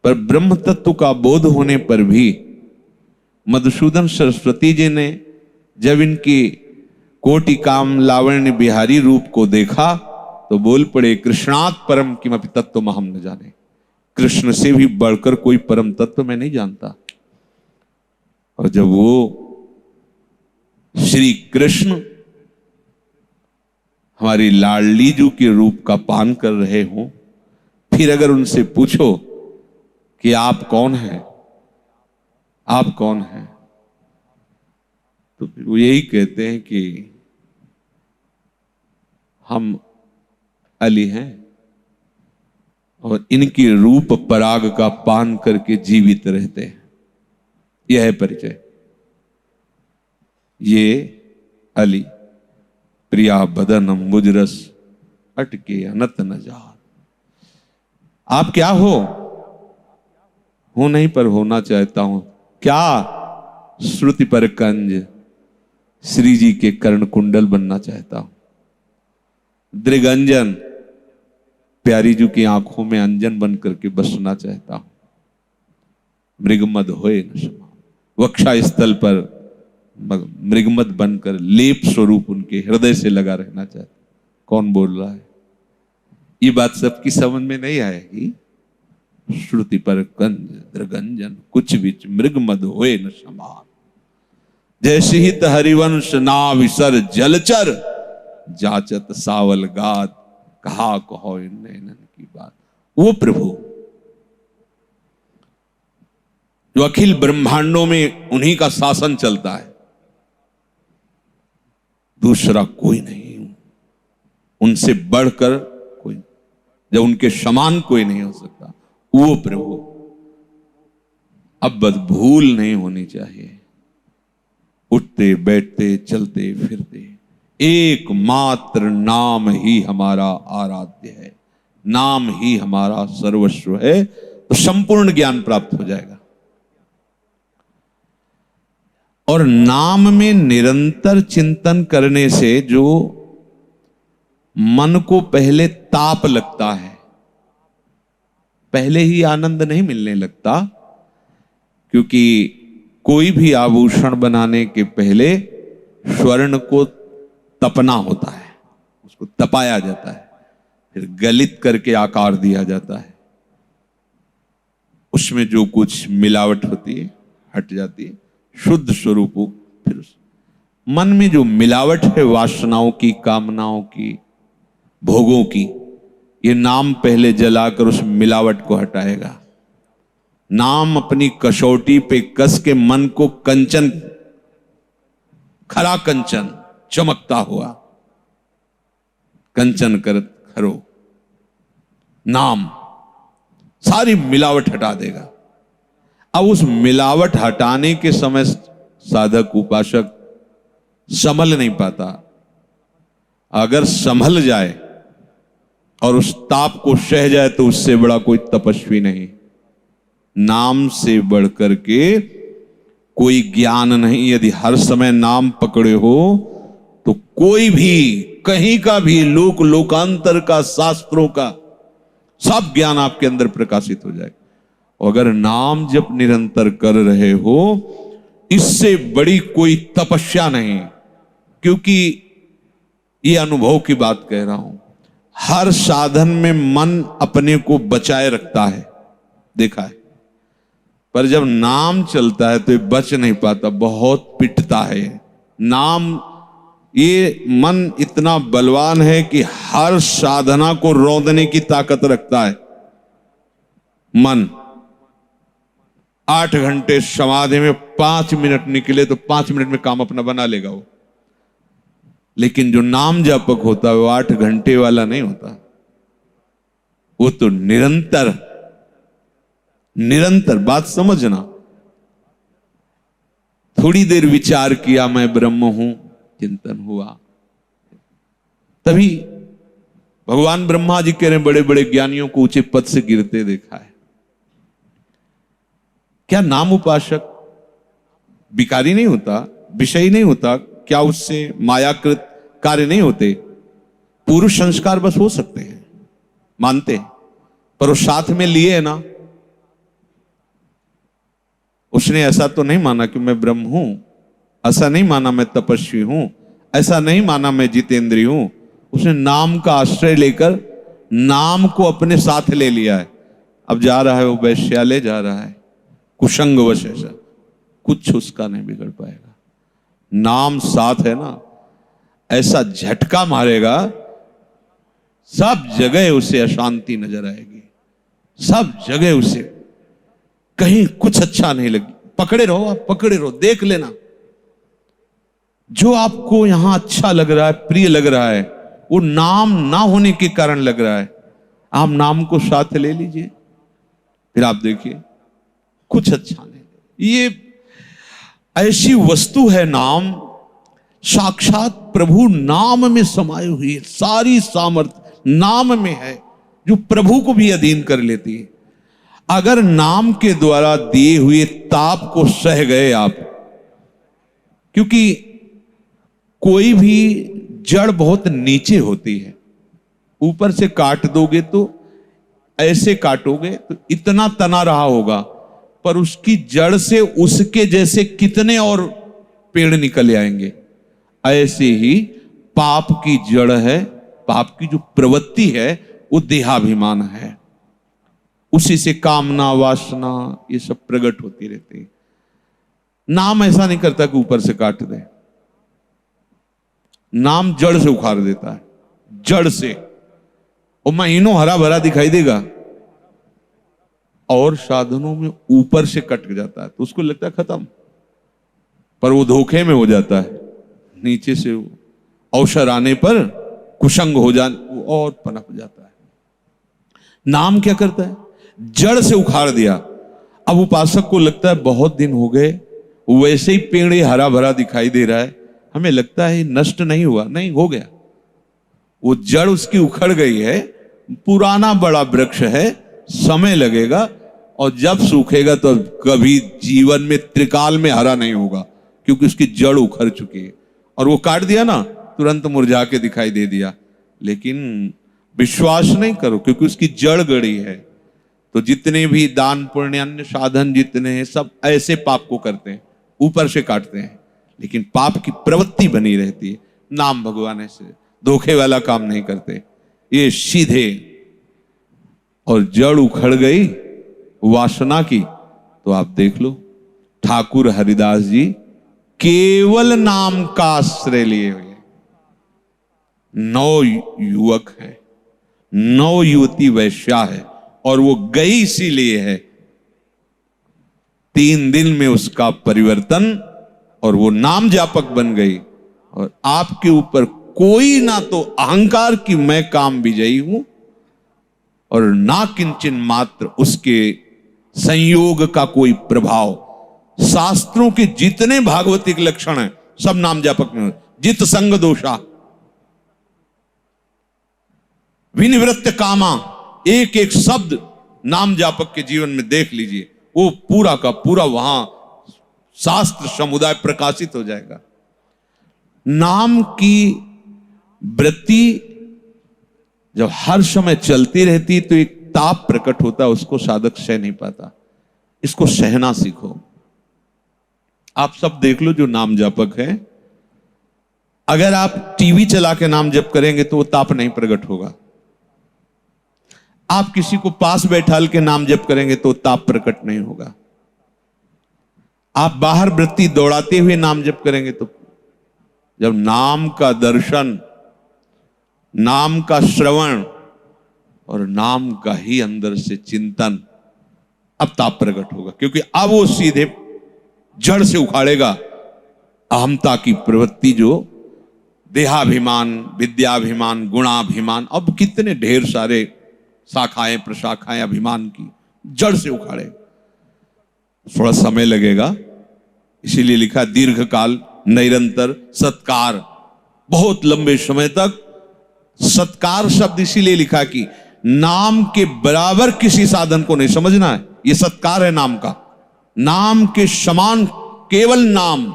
पर ब्रह्म तत्व का बोध होने पर भी मधुसूदन सरस्वती जी ने जब इनकी कोटि काम लावण्य बिहारी रूप को देखा तो बोल पड़े कृष्णात् परम किमपि तत्व हम न जाने। कृष्ण से भी बढ़कर कोई परम तत्व मैं नहीं जानता। और जब वो श्री कृष्ण हमारी लाडली जू के रूप का पान कर रहे हो, फिर अगर उनसे पूछो कि आप कौन हैं, आप कौन हैं, तो फिर वो यही कहते हैं कि हम अली हैं और इनकी रूप पराग का पान करके जीवित रहते हैं। यह है परिचय। ये अली प्रिया बदन मुजरस अटके अनत न जार। आप क्या हो नहीं पर होना चाहता हूं। क्या? श्रुति पर कंज श्री जी के कर्ण कुंडल बनना चाहता हूं। दृगंजन प्यारी जी की आंखों में अंजन बन करके बसना चाहता हूं। मृगमद होए न क्षमा, वक्षा स्थल पर मृगमद बनकर लेप स्वरूप उनके हृदय से लगा रहना चाहता। कौन बोल रहा है? ये बात सबकी समझ में नहीं आएगी। श्रुति पर कंज दृगंजन कुछ बिच मृगमद होए न समान। जैसे हित हरिवंश नाविसर जलचर जाचत सावल गात कहा कहो नैनन की बात। वो प्रभु जो अखिल ब्रह्मांडों में उन्हीं का शासन चलता है, दूसरा कोई नहीं, उनसे बढ़कर कोई, जब उनके समान कोई नहीं हो सकता, वो प्रभु। अब बस भूल नहीं होनी चाहिए। उठते बैठते चलते फिरते एकमात्र नाम ही हमारा आराध्य है, नाम ही हमारा सर्वस्व है, तो संपूर्ण ज्ञान प्राप्त हो जाएगा। और नाम में निरंतर चिंतन करने से जो मन को पहले ताप लगता है, पहले ही आनंद नहीं मिलने लगता, क्योंकि कोई भी आभूषण बनाने के पहले स्वर्ण को तपना होता है, उसको तपाया जाता है, फिर गलित करके आकार दिया जाता है। उसमें जो कुछ मिलावट होती है हट जाती है, शुद्ध स्वरूप हो। फिर मन में जो मिलावट है वासनाओं की, कामनाओं की, भोगों की, ये नाम पहले जलाकर उस मिलावट को हटाएगा। नाम अपनी कसौटी पे कस के मन को कंचन, खरा कंचन, चमकता हुआ कंचन कर खरो नाम सारी मिलावट हटा देगा। अब उस मिलावट हटाने के समय साधक उपासक संभल नहीं पाता। अगर संभल जाए और उस ताप को सह जाए तो उससे बड़ा कोई तपस्वी नहीं। नाम से बढ़कर के कोई ज्ञान नहीं। यदि हर समय नाम पकड़े हो तो कोई भी कहीं का भी लोक लोकांतर का, शास्त्रों का सब ज्ञान आपके अंदर प्रकाशित हो जाए। अगर नाम जप निरंतर कर रहे हो, इससे बड़ी कोई तपस्या नहीं। क्योंकि ये अनुभव की बात कह रहा हूं, हर साधन में मन अपने को बचाए रखता है, देखा है। पर जब नाम चलता है तो ये बच नहीं पाता, बहुत पिटता है। नाम, ये मन इतना बलवान है कि हर साधना को रौंदने की ताकत रखता है। मन 8 घंटे समाधि में 5 मिनट निकले तो 5 मिनट में काम अपना बना लेगा वो। लेकिन जो नाम जापक होता है वो 8 घंटे वाला नहीं होता, वो तो निरंतर निरंतर। बात समझना, थोड़ी देर विचार किया मैं ब्रह्म हूं, चिंतन हुआ, तभी भगवान ब्रह्मा जी कह रहे बड़े बड़े ज्ञानियों को ऊंचे पद से गिरते देखा है। क्या नाम उपासक विकारी नहीं होता, विषयी नहीं होता? क्या उससे मायाकृत कार्य नहीं होते? पूर्व संस्कार बस हो सकते हैं, मानते हैं, पर वो साथ में लिए है ना। उसने ऐसा तो नहीं माना कि मैं ब्रह्म हूं, ऐसा नहीं माना मैं तपस्वी हूं, ऐसा नहीं माना मैं जितेंद्रिय हूं। उसने नाम का आश्रय लेकर नाम को अपने साथ ले लिया है। अब जा रहा है वो वैश्यालय जा रहा है, कुसंगवश, ऐसा कुछ उसका नहीं बिगड़ पाएगा। नाम साथ है ना, ऐसा झटका मारेगा, सब जगह उसे अशांति नजर आएगी, सब जगह उसे कहीं कुछ अच्छा नहीं लगे। पकड़े रहो, आप पकड़े रहो, देख लेना जो आपको यहां अच्छा लग रहा है, प्रिय लग रहा है, वो नाम ना होने के कारण लग रहा है। आप नाम को साथ ले लीजिए, फिर आप देखिए कुछ अच्छा नहीं। ये ऐसी वस्तु है नाम, साक्षात प्रभु नाम में समाई हुई है। सारी सामर्थ्य नाम में है, जो प्रभु को भी अधीन कर लेती है। अगर नाम के द्वारा दिए हुए ताप को सह गए आप, क्योंकि कोई भी जड़ बहुत नीचे होती है, ऊपर से काट दोगे तो ऐसे काटोगे तो इतना तना रहा होगा, पर उसकी जड़ से उसके जैसे कितने और पेड़ निकल आएंगे। ऐसे ही पाप की जड़ है, पाप की जो प्रवृत्ति है वो देहाभिमान है, उसी से कामना, वासना, ये सब प्रकट होती रहती है। नाम ऐसा नहीं करता कि ऊपर से काट दे, नाम जड़ से उखाड़ देता है, जड़ से। और महीनों हरा भरा दिखाई देगा, और साधनों में ऊपर से कट जाता है तो उसको लगता है खत्म, पर वो धोखे में हो जाता है। नीचे से अवसर आने पर कुसंग हो जाने वो और पनप जाता है। नाम क्या करता है? जड़ से उखाड़ दिया। अब उपासक को लगता है बहुत दिन हो गए, वैसे ही पेड़ हरा भरा दिखाई दे रहा है, हमें लगता है नष्ट नहीं हुआ। नहीं, हो गया। वो जड़ उसकी उखड़ गई है, पुराना बड़ा वृक्ष है, समय लगेगा, और जब सूखेगा तो कभी जीवन में त्रिकाल में हरा नहीं होगा, क्योंकि उसकी जड़ उखड़ चुकी है। और वो काट दिया ना, तुरंत मुरझा के दिखाई दे दिया। लेकिन विश्वास नहीं करो, क्योंकि उसकी जड़ गड़ी है। तो जितने भी दान पुण्य अन्य साधन जितने हैं, सब ऐसे पाप को करते हैं, ऊपर से काटते हैं, लेकिन पाप की प्रवृत्ति बनी रहती है। नाम भगवान ऐसे धोखे वाला काम नहीं करते, ये सीधे। और जड़ उखड़ गई वासना की तो आप देख लो, ठाकुर हरिदास जी केवल नाम का आश्रय लिए हुए, 9 युवक हैं, 9 युवती वैश्या है, और वो गई इसीलिए है 3 दिन में उसका परिवर्तन, और वो नाम जापक बन गई। और आपके ऊपर कोई ना तो अहंकार की मैं काम विजयी हूं, और ना किंचन मात्र उसके संयोग का कोई प्रभाव। शास्त्रों के जितने भागवतिक लक्षण हैं सब नाम जापक में, जित संग दोषा, विनिवृत्त कामा, एक एक शब्द नाम जापक के जीवन में देख लीजिए, वो पूरा का पूरा वहां शास्त्र समुदाय प्रकाशित हो जाएगा। नाम की वृत्ति जब हर समय चलती रहती तो एक ताप प्रकट होता है, उसको साधक सह नहीं पाता। इसको सहना सीखो। आप सब देख लो जो नाम जापक है, अगर आप टीवी चला के नाम जप करेंगे तो वो ताप नहीं प्रकट होगा। आप किसी को पास बैठाल के नाम जप करेंगे तो ताप प्रकट नहीं होगा। आप बाहर वृत्ति दौड़ाते हुए नाम जप करेंगे तो, जब नाम का दर्शन, नाम का श्रवण और नाम का ही अंदर से चिंतन, अब ताप प्रकट होगा। क्योंकि अब वो सीधे जड़ से उखाड़ेगा अहमता की प्रवृत्ति, जो देहाभिमान, विद्याभिमान, गुणाभिमान, अब कितने ढेर सारे शाखाएं प्रशाखाएं अभिमान की, जड़ से उखाड़े। थोड़ा समय लगेगा, इसीलिए लिखा दीर्घ काल निरंतर सत्कार, बहुत लंबे समय तक। सत्कार शब्द इसीलिए लिखा कि नाम के बराबर किसी साधन को नहीं समझना है, ये सत्कार है नाम का। नाम के समान केवल नाम,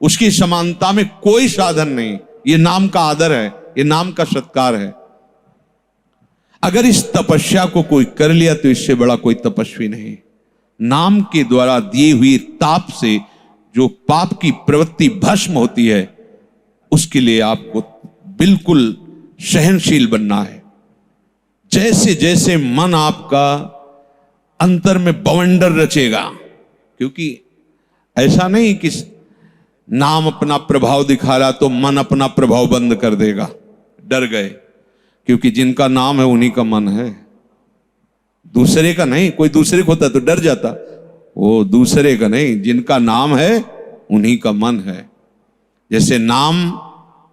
उसकी समानता में कोई साधन नहीं, ये नाम का आदर है, ये नाम का सत्कार है। अगर इस तपस्या को कोई कर लिया तो इससे बड़ा कोई तपस्वी नहीं। नाम के द्वारा दिए हुए ताप से जो पाप की प्रवृत्ति भस्म होती है, उसके लिए आपको बिल्कुल सहनशील बनना है। जैसे जैसे मन आपका अंतर में बवंडर रचेगा, क्योंकि ऐसा नहीं कि नाम अपना प्रभाव दिखा रहा तो मन अपना प्रभाव बंद कर देगा। डर गए, क्योंकि जिनका नाम है उन्हीं का मन है, दूसरे का नहीं। कोई दूसरे को होता तो डर जाता, वो दूसरे का नहीं, जिनका नाम है उन्हीं का मन है। जैसे नाम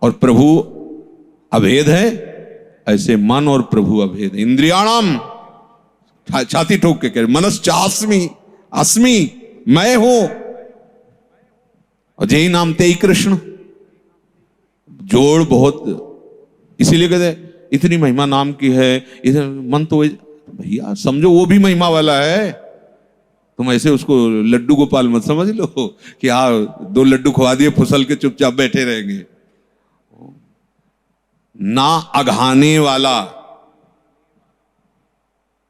और प्रभु अभेद है, ऐसे मन और प्रभु अभेद है। इंद्रियाणाम, छाती ठोक के कह रहे, मनश्चास्मि, अस्मि, मैं हूं, और जय नाम ते ही कृष्ण। जोड़ बहुत, इसीलिए कहते इतनी महिमा नाम की है, इधर मन तो भैया समझो वो भी महिमा वाला है। तुम ऐसे उसको लड्डू गोपाल मत समझ लो कि हाँ 2 लड्डू खवा दिए फुसल के चुपचाप बैठे रहेंगे। ना अघाने वाला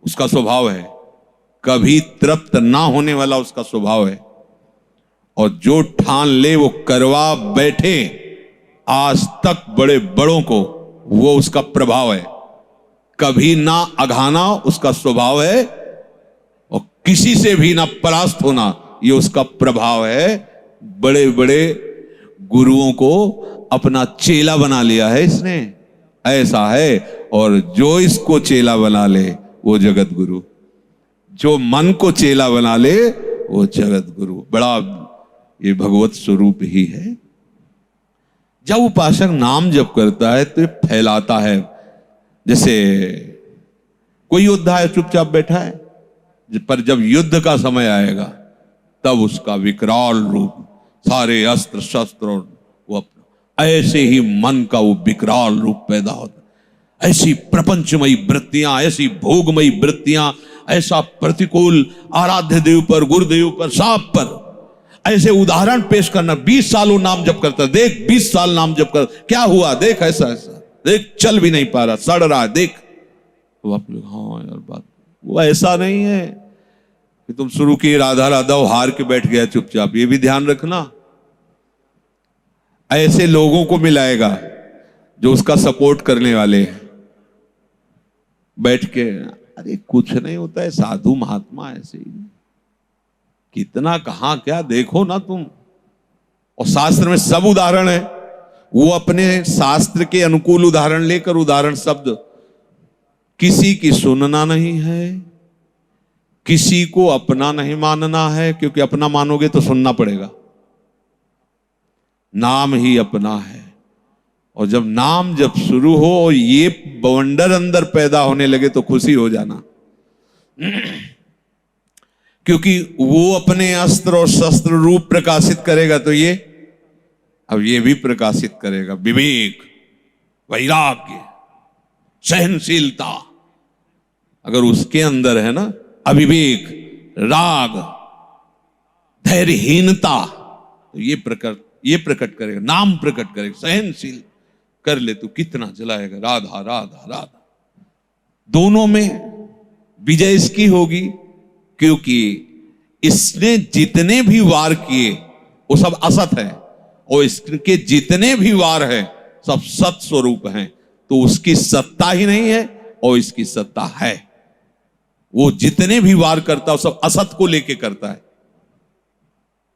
उसका स्वभाव है, कभी तृप्त ना होने वाला उसका स्वभाव है, और जो ठान ले वो करवा बैठे आज तक बड़े बड़ों को, वो उसका प्रभाव है। कभी ना अघाना उसका स्वभाव है, और किसी से भी ना परास्त होना ये उसका प्रभाव है। बड़े बड़े गुरुओं को अपना चेला बना लिया है इसने, ऐसा है। और जो इसको चेला बना ले वो जगत गुरु, जो मन को चेला बना ले वो जगत गुरु। बड़ा ये भगवत स्वरूप ही है। जब उपासक नाम जप करता है तो ये फैलाता है। जैसे कोई योद्धा है चुपचाप बैठा है, पर जब युद्ध का समय आएगा तब उसका विकराल रूप, सारे अस्त्र शस्त्र, वो ऐसे ही मन का वो विकराल रूप पैदा होता है। ऐसी प्रपंचमयी वृत्तियां, ऐसी भोगमयी वृत्तियां, ऐसा प्रतिकूल आराध्य देव पर, गुरुदेव पर, साप पर। ऐसे उदाहरण पेश करना, 20 साल वो नाम जप करता, देख 20 साल नाम जप कर, क्या हुआ देख, ऐसा ऐसा देख, चल भी नहीं पा रहा, सड़ रहा है देख। तो आप लोग हाँ यार बात, वो ऐसा नहीं है कि तुम शुरू किए राधा राधा हार के बैठ गया चुपचाप। ये भी ध्यान रखना, ऐसे लोगों को मिलाएगा जो उसका सपोर्ट करने वाले हैं, बैठ के अरे कुछ नहीं होता है, साधु महात्मा ऐसे ही, कितना कहां क्या देखो ना तुम। और शास्त्र में सब उदाहरण है, वो अपने शास्त्र के अनुकूल उदाहरण लेकर उदाहरण शब्द, किसी की सुनना नहीं है, किसी को अपना नहीं मानना है, क्योंकि अपना मानोगे तो सुनना पड़ेगा। नाम ही अपना है, और जब नाम जब शुरू हो और ये बवंडर अंदर पैदा होने लगे तो खुशी हो जाना, क्योंकि वो अपने अस्त्र और शस्त्र रूप प्रकाशित करेगा तो ये अब ये भी प्रकाशित करेगा। विवेक, वैराग्य, सहनशीलता, अगर उसके अंदर है ना अविवेक, राग, धैर्यहीनता, तो ये प्रकट करेगा, नाम प्रकट करेगा। सहनशील कर ले तो कितना जलाएगा, राधा राधा राधा। दोनों में विजय इसकी होगी, क्योंकि इसने जितने भी वार किए वो सब असत है, और इसके जितने भी वार हैं सब सत स्वरूप हैं। तो उसकी सत्ता ही नहीं है और इसकी सत्ता है। वो जितने भी वार करता है सब असत को लेके करता है।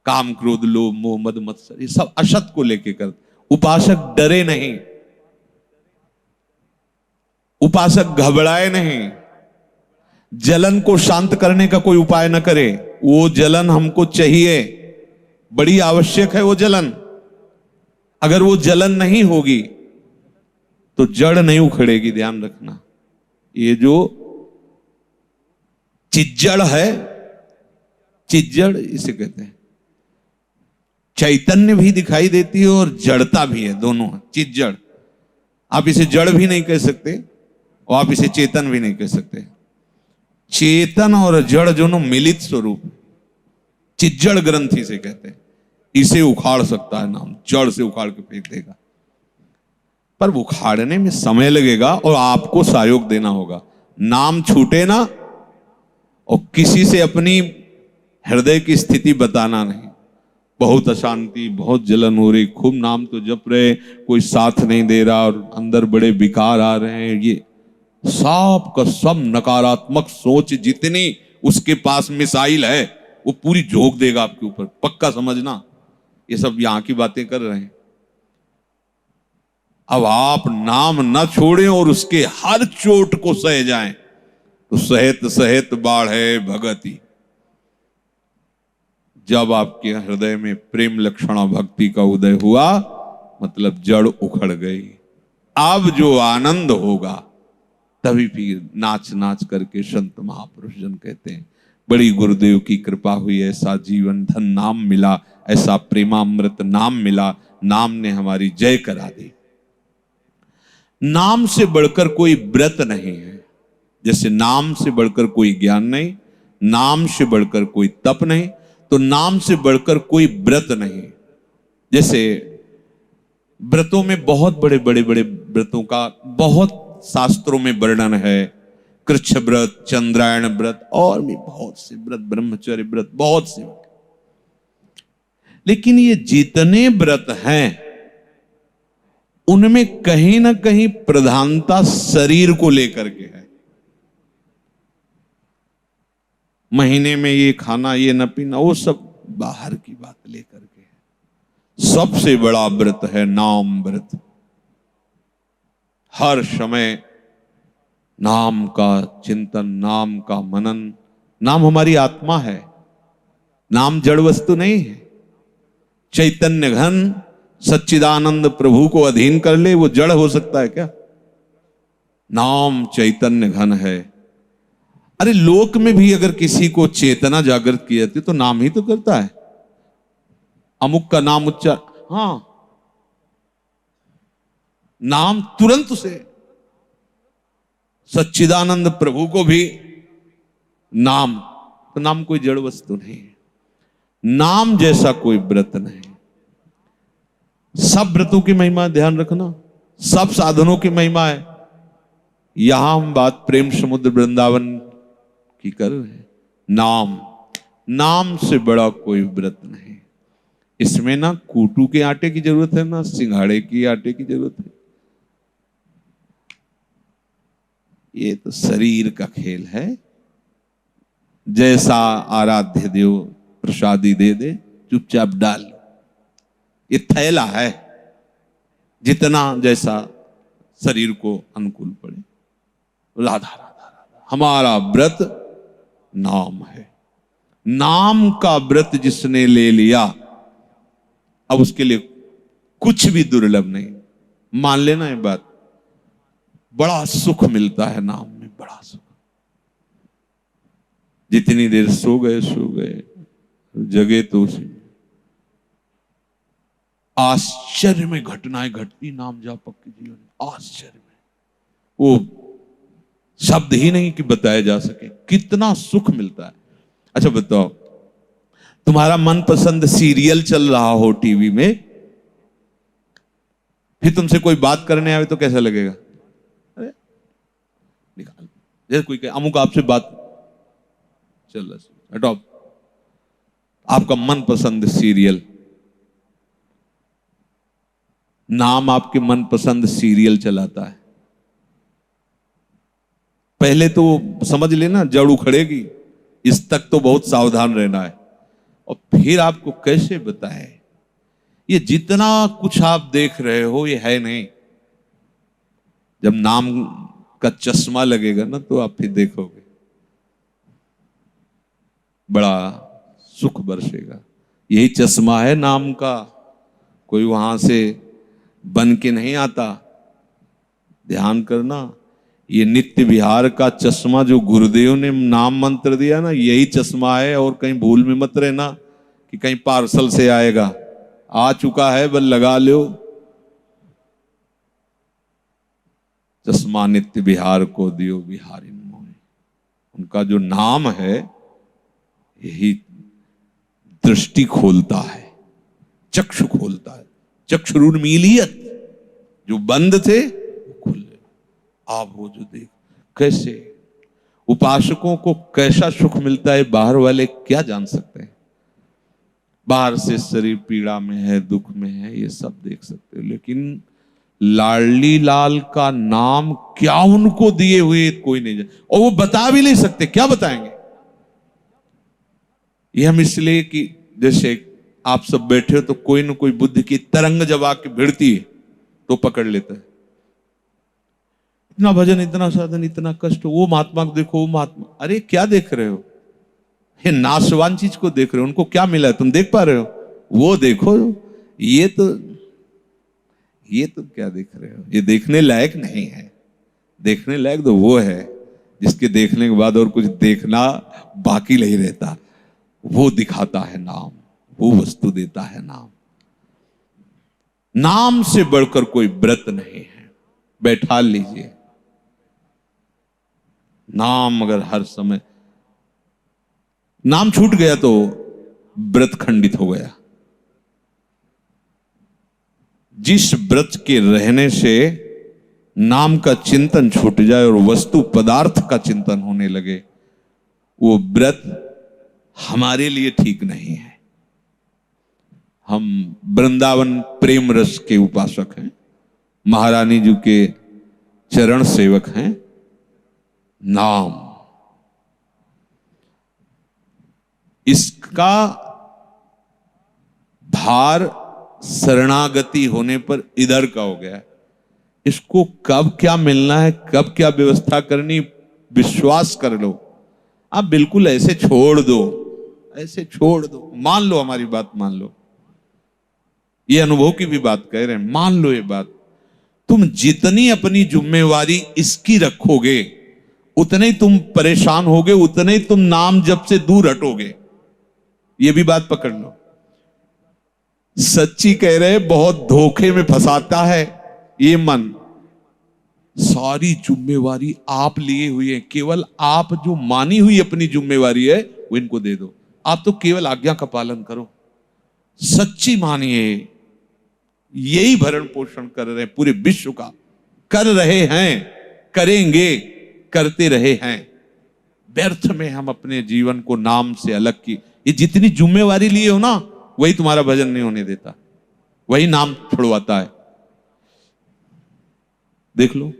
काम, क्रोध, लोभ, मोह, मद, मत्सर, ये सब असत को लेके करता। उपासक डरे नहीं, उपासक घबराए नहीं, जलन को शांत करने का कोई उपाय न करे। वो जलन हमको चाहिए, बड़ी आवश्यक है वो जलन। अगर वो जलन नहीं होगी तो जड़ नहीं उखड़ेगी। ध्यान रखना, ये जो चिज्जड़ है, चिज्जड़ इसे कहते हैं, चैतन्य भी दिखाई देती है और जड़ता भी है, दोनों है चिज्जड़। आप इसे जड़ भी नहीं कह सकते और आप इसे चेतन भी नहीं कह सकते। चेतन और जड़ दोनों मिलित स्वरूप, चिज्जड़ ग्रंथि से कहते हैं। इसे उखाड़ सकता है नाम, जड़ से उखाड़ के फेंक देगा, पर उखाड़ने में समय लगेगा और आपको सहयोग देना होगा। नाम छूटे ना, और किसी से अपनी हृदय की स्थिति बताना नहीं। बहुत अशांति, बहुत जलन हो रही, खूब नाम तो जप रहे, कोई साथ नहीं दे रहा और अंदर बड़े विकार आ रहे हैं, ये सब का सब नकारात्मक सोच जितनी उसके पास मिसाइल है वो पूरी झोंक देगा आपके ऊपर, पक्का समझना। ये सब यहां की बातें कर रहे हैं। अब आप नाम न छोड़ें और उसके हर चोट को सह जाएं तो सहित सहित बाढ़े भगति। जब आपके हृदय में प्रेम लक्षणा भक्ति का उदय हुआ, मतलब जड़ उखड़ गई। अब जो आनंद होगा तभी फिर नाच नाच करके संत महापुरुष जन कहते हैं, बड़ी गुरुदेव की कृपा हुई, ऐसा जीवन धन नाम मिला, ऐसा प्रेमामृत नाम मिला, नाम ने हमारी जय करा दी। नाम से बढ़कर कोई व्रत नहीं है, जैसे नाम से बढ़कर कोई ज्ञान नहीं, नाम से बढ़कर कोई तप नहीं, तो नाम से बढ़कर कोई व्रत नहीं। जैसे व्रतों में बहुत बड़े बड़े बड़े व्रतों का बहुत शास्त्रों में वर्णन है, कृच्छ व्रत, चंद्रायण व्रत, और भी बहुत से व्रत, ब्रह्मचर्य व्रत, बहुत से। लेकिन ये जितने व्रत हैं उनमें कहीं ना कहीं प्रधानता शरीर को लेकर के है। महीने में ये खाना, ये न पीना, वो सब बाहर की बात लेकर के है। सबसे बड़ा व्रत है नाम व्रत। हर समय नाम का चिंतन, नाम का मनन। नाम हमारी आत्मा है, नाम जड़ वस्तु नहीं है। चैतन्य घन सच्चिदानंद प्रभु को अधीन कर ले, वो जड़ हो सकता है क्या? नाम चैतन्य घन है। अरे लोक में भी अगर किसी को चेतना जागृत की जाती तो नाम ही तो करता है। अमुक का नाम उच्चार, हाँ, नाम तुरंत से। सच्चिदानंद प्रभु को भी नाम, तो नाम कोई जड़ वस्तु नहीं है। नाम जैसा कोई व्रत नहीं। सब व्रतों की महिमा ध्यान रखना, सब साधनों की महिमा है। यहां हम बात प्रेम समुद्र वृंदावन की कर रहे हैं। नाम, नाम से बड़ा कोई व्रत नहीं। इसमें ना कूटू के आटे की जरूरत है, ना सिंघाड़े की आटे की जरूरत है। ये तो शरीर का खेल है। जैसा आराध्य देव प्रसादी दे दे, चुपचाप डाल। ये थैला है, जितना जैसा शरीर को अनुकूल पड़े। राधा राधा राधा, हमारा व्रत नाम है। नाम का व्रत जिसने ले लिया, अब उसके लिए कुछ भी दुर्लभ नहीं। मान लेना ये बात, बड़ा सुख मिलता है नाम में, बड़ा सुख। जितनी देर सो गए, जगे तो उसी में। आश्चर्य में घटनाएं घटती नाम जापक के जीवन में, आश्चर्य में। वो शब्द ही नहीं कि बताया जा सके, कितना सुख मिलता है। अच्छा बताओ, तुम्हारा मनपसंद सीरियल चल रहा हो टीवी में, फिर तुमसे कोई बात करने आवे तो कैसा लगेगा? अरे निकाल, जैसे कोई कहे अमुक आपसे बात चल रहा, हटाओ। आपका मनपसंद सीरियल, नाम आपके मनपसंद सीरियल चलाता है। पहले तो समझ लेना जड़ उखड़ेगी, इस तक तो बहुत सावधान रहना है। और फिर आपको कैसे बताएं, ये जितना कुछ आप देख रहे हो ये है नहीं। जब नाम का चश्मा लगेगा ना, तो आप फिर देखोगे, बड़ा सुख बरसेगा। यही चश्मा है नाम का, कोई वहां से बन के नहीं आता। ध्यान करना, ये नित्य विहार का चश्मा जो गुरुदेव ने नाम मंत्र दिया ना, यही चश्मा है। और कहीं भूल में मत रहना कि कहीं पार्सल से आएगा, आ चुका है, बस लगा लो। चश्मा नित्य विहार को दियो बिहारिन मोहि। उनका जो नाम है यही दृष्टि खोलता है, चक्षु खोलता है। चक्षुरुन्मीलियत, जो बंद थे वो खुल। आप वो जो देख, कैसे उपासकों को कैसा सुख मिलता है, बाहर वाले क्या जान सकते हैं। बाहर से शरीर पीड़ा में है, दुख में है, ये सब देख सकते हो, लेकिन लाडली लाल का नाम क्या उनको दिए हुए कोई नहीं जाने, और वो बता भी नहीं सकते। क्या बताएंगे? ये हम इसलिए कि जैसे आप सब बैठे हो तो कोई ना कोई बुद्धि की तरंग जब आके भिड़ती है तो पकड़ लेता है। इतना भजन, इतना साधन, इतना कष्ट, वो महात्मा को देखो, वो महात्मा। अरे क्या देख रहे हो? ये नाशवान चीज को देख रहे हो। उनको क्या मिला है तुम देख पा रहे हो? वो देखो। ये तो क्या देख रहे हो? ये देखने लायक नहीं है। देखने लायक तो वो है जिसके देखने के बाद और कुछ देखना बाकी नहीं रहता। वो दिखाता है नाम, वो वस्तु देता है नाम। नाम से बढ़कर कोई व्रत नहीं है। बैठा लीजिए, नाम अगर हर समय नाम छूट गया तो व्रत खंडित हो गया। जिस व्रत के रहने से नाम का चिंतन छूट जाए और वस्तु पदार्थ का चिंतन होने लगे, वो व्रत हमारे लिए ठीक नहीं है। हम वृंदावन प्रेम रस के उपासक हैं, महारानी जी के चरण सेवक हैं। नाम, इसका भार शरणागति होने पर इधर का हो गया। इसको कब क्या मिलना है, कब क्या व्यवस्था करनी, विश्वास कर लो। आप बिल्कुल ऐसे छोड़ दो, ऐसे छोड़ दो। मान लो, हमारी बात मान लो। ये अनुभव की भी बात कह रहे हैं, मान लो ये बात। तुम जितनी अपनी जिम्मेवारी इसकी रखोगे, उतने ही तुम परेशान होगे, उतने ही तुम नाम जप से दूर हटोगे। ये भी बात पकड़ लो। सच्ची कह रहे, बहुत धोखे में फंसाता है ये मन। सारी जिम्मेवारी आप लिए हुए हैं, केवल आप जो मानी हुई अपनी जिम्मेवारी है वो इनको दे दो। आप तो केवल आज्ञा का पालन करो। सच्ची मानिए, यही भरण पोषण कर रहे हैं पूरे विश्व का, कर रहे हैं, करेंगे, करते रहे हैं। व्यर्थ में हम अपने जीवन को नाम से अलग की, ये जितनी जिम्मेवारी लिए हो ना, वही तुम्हारा भजन नहीं होने देता, वही नाम छुड़वाता है। देख लो,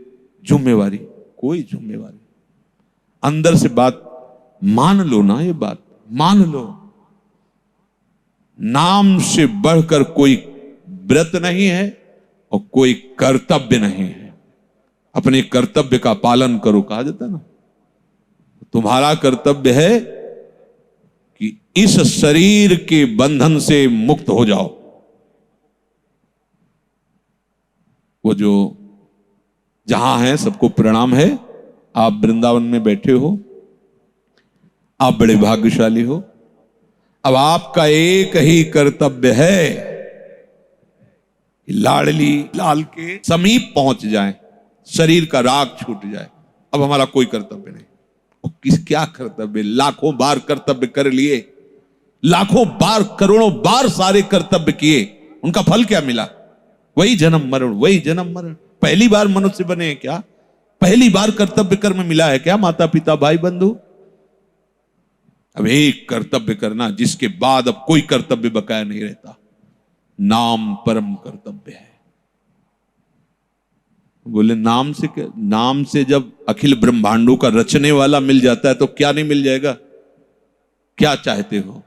जिम्मेवारी कोई जिम्मेवारी। अंदर से बात मान लो ना, ये बात मान लो। नाम से बढ़कर कोई व्रत नहीं है और कोई कर्तव्य नहीं है। अपने कर्तव्य का पालन करो, कहा जाता है ना। तुम्हारा कर्तव्य है कि इस शरीर के बंधन से मुक्त हो जाओ। वो जो जहां है सबको प्रणाम है। आप वृंदावन में बैठे हो, आप बड़े भाग्यशाली हो। अब आपका एक ही कर्तव्य है कि लाडली लाल के समीप पहुंच जाए, शरीर का राग छूट जाए। अब हमारा कोई कर्तव्य नहीं। और क्या कर्तव्य? लाखों बार कर्तव्य कर लिए, लाखों बार करोड़ों बार सारे कर्तव्य किए, उनका फल क्या मिला? वही जन्म मरण, वही जन्म मरण। पहली बार मनुष्य बने हैं क्या? पहली बार कर्तव्य कर्म मिला है क्या? माता पिता भाई बंधु, अब एक कर्तव्य करना जिसके बाद अब कोई कर्तव्य बकाया नहीं रहता। नाम परम कर्तव्य है। बोले नाम से क्या? नाम से जब अखिल ब्रह्मांडों का रचने वाला मिल जाता है तो क्या नहीं मिल जाएगा? क्या चाहते हो?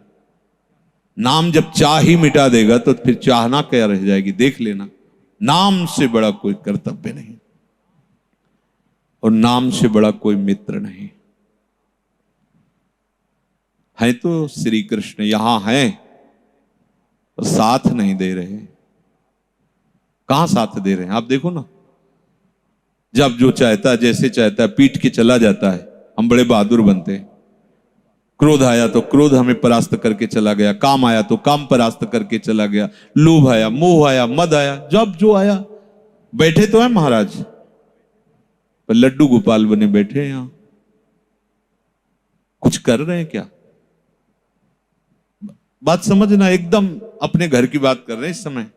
नाम जब चाह ही मिटा देगा तो फिर चाहना क्या रह जाएगी? देख लेना। नाम से बड़ा कोई कर्तव्य नहीं और नाम से बड़ा कोई मित्र नहीं है। तो श्री कृष्ण यहां हैं और साथ नहीं दे रहे। कहां साथ दे रहे हैं? आप देखो ना, जब जो चाहता है जैसे चाहता है पीट के चला जाता है। हम बड़े बहादुर बनते हैं। क्रोध आया तो क्रोध हमें परास्त करके चला गया, काम आया तो काम परास्त करके चला गया, लोभ आया, मोह आया, मद आया, जब जो आया। बैठे तो है महाराज, पर लड्डू गोपाल बने बैठे हैं। यहां कुछ कर रहे हैं क्या? बात समझना, एकदम अपने घर की बात कर रहे हैं इस समय।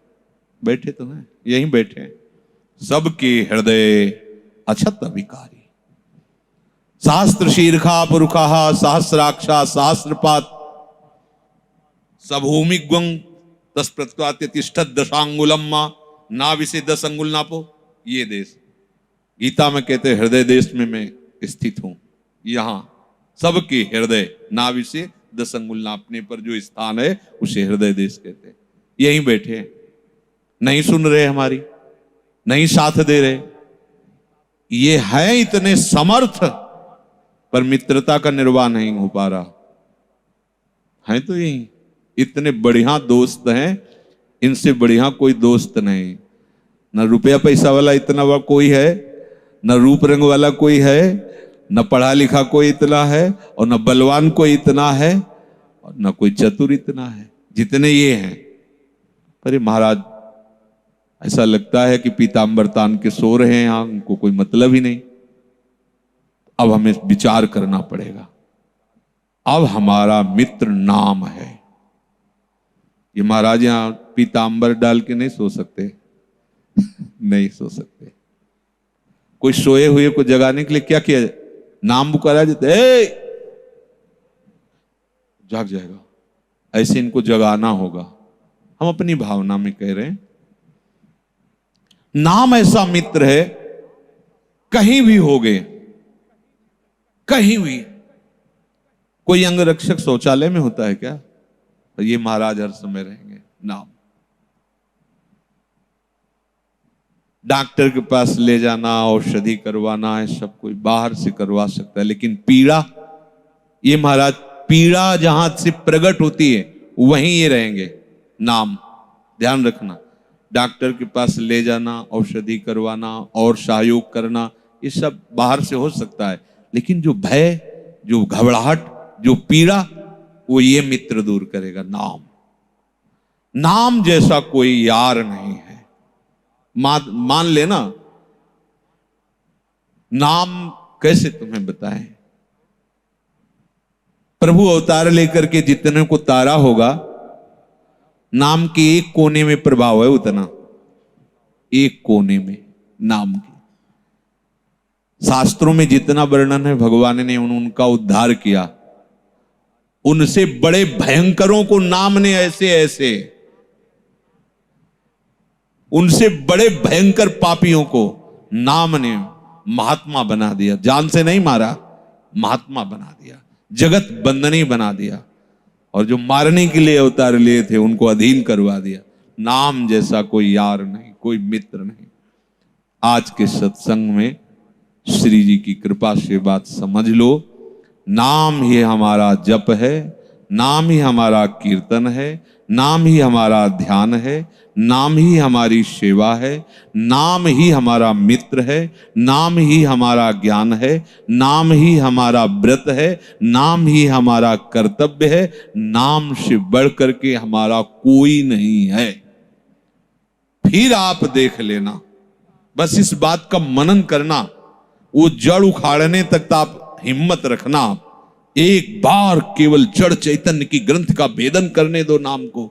बैठे तो हैं, यहीं बैठे हैं। सबके हृदय अछत विकारी, सहस्त्र शीर्षा पुरुषा सहस्राक्षा सहस्रपात सभूमिग्वं तस्प्रत्यातिष्ठत दशांगुलम नाविसे 10 अंगुल नापो। ये देश गीता में कहते हृदय देश में मैं स्थित हूं। यहां सबके हृदय नाविसे 10 अंगुल नापने पर जो स्थान है उसे हृदय देश कहते हैं। यहीं बैठे हैं, नहीं सुन रहे हमारी, नहीं साथ दे रहे। ये है इतने समर्थ पर मित्रता का निर्वाह नहीं हो पा रहा है। तो यही इतने बढ़िया दोस्त हैं, इनसे बढ़िया कोई दोस्त नहीं। न रुपया पैसा वाला इतना बड़ा कोई है, न रूप रंग वाला कोई है, न पढ़ा लिखा कोई इतना है, और न बलवान कोई इतना है, और न कोई चतुर इतना है जितने ये हैं। पर ये महाराज ऐसा लगता है कि पीतांबर तान के सो रहे हैं यहां, उनको कोई मतलब ही नहीं। अब हमें विचार करना पड़ेगा। अब हमारा मित्र नाम है। ये महाराज यहां पीतांबर डाल के नहीं सो सकते नहीं सो सकते। कोई सोए हुए को जगाने के लिए क्या किया जाए? नाम पुकारा जाता है, जाग जाएगा। ऐसे इनको जगाना होगा। हम अपनी भावना में कह रहे हैं। नाम ऐसा मित्र है, कहीं भी हो गए, कहीं भी। कोई अंगरक्षक शौचालय में होता है क्या? तो ये महाराज हर समय रहेंगे। नाम डॉक्टर के पास ले जाना, औषधि करवाना है, सब कोई बाहर से करवा सकता है, लेकिन पीड़ा, ये महाराज पीड़ा जहां से प्रकट होती है वहीं ये रहेंगे। नाम ध्यान रखना। डॉक्टर के पास ले जाना, औषधि करवाना और सहयोग करना, ये सब बाहर से हो सकता है, लेकिन जो भय, जो घबराहट, जो पीड़ा, वो ये मित्र दूर करेगा। नाम, नाम जैसा कोई यार नहीं है। मान लेना। नाम कैसे तुम्हें बताएं? प्रभु अवतार लेकर के जितने को तारा होगा, नाम के एक कोने में प्रभाव है उतना, एक कोने में नाम के। शास्त्रों में जितना वर्णन है भगवान ने उनका उद्धार किया। उनसे बड़े भयंकरों को नाम ने ऐसे ऐसे, उनसे बड़े भयंकर पापियों को नाम ने महात्मा बना दिया, जान से नहीं मारा, महात्मा बना दिया, जगत बंदनी बना दिया, और जो मारने के लिए अवतार लिए थे उनको अधीन करवा दिया। नाम जैसा कोई यार नहीं, कोई मित्र नहीं। आज के सत्संग में श्री जी की कृपा से बात समझ लो, नाम ही हमारा जप है, नाम ही हमारा कीर्तन है, नाम ही हमारा ध्यान है, नाम ही हमारी सेवा है, नाम ही हमारा मित्र है, नाम ही हमारा ज्ञान है, नाम ही हमारा व्रत है, नाम ही हमारा कर्तव्य है। नाम से बढ़ करके हमारा कोई नहीं है। फिर आप देख लेना, बस इस बात का मनन करना, वो जड़ उखाड़ने तक तो आप हिम्मत रखना। एक बार केवल जड़ चैतन्य की ग्रंथ का भेदन करने दो नाम को।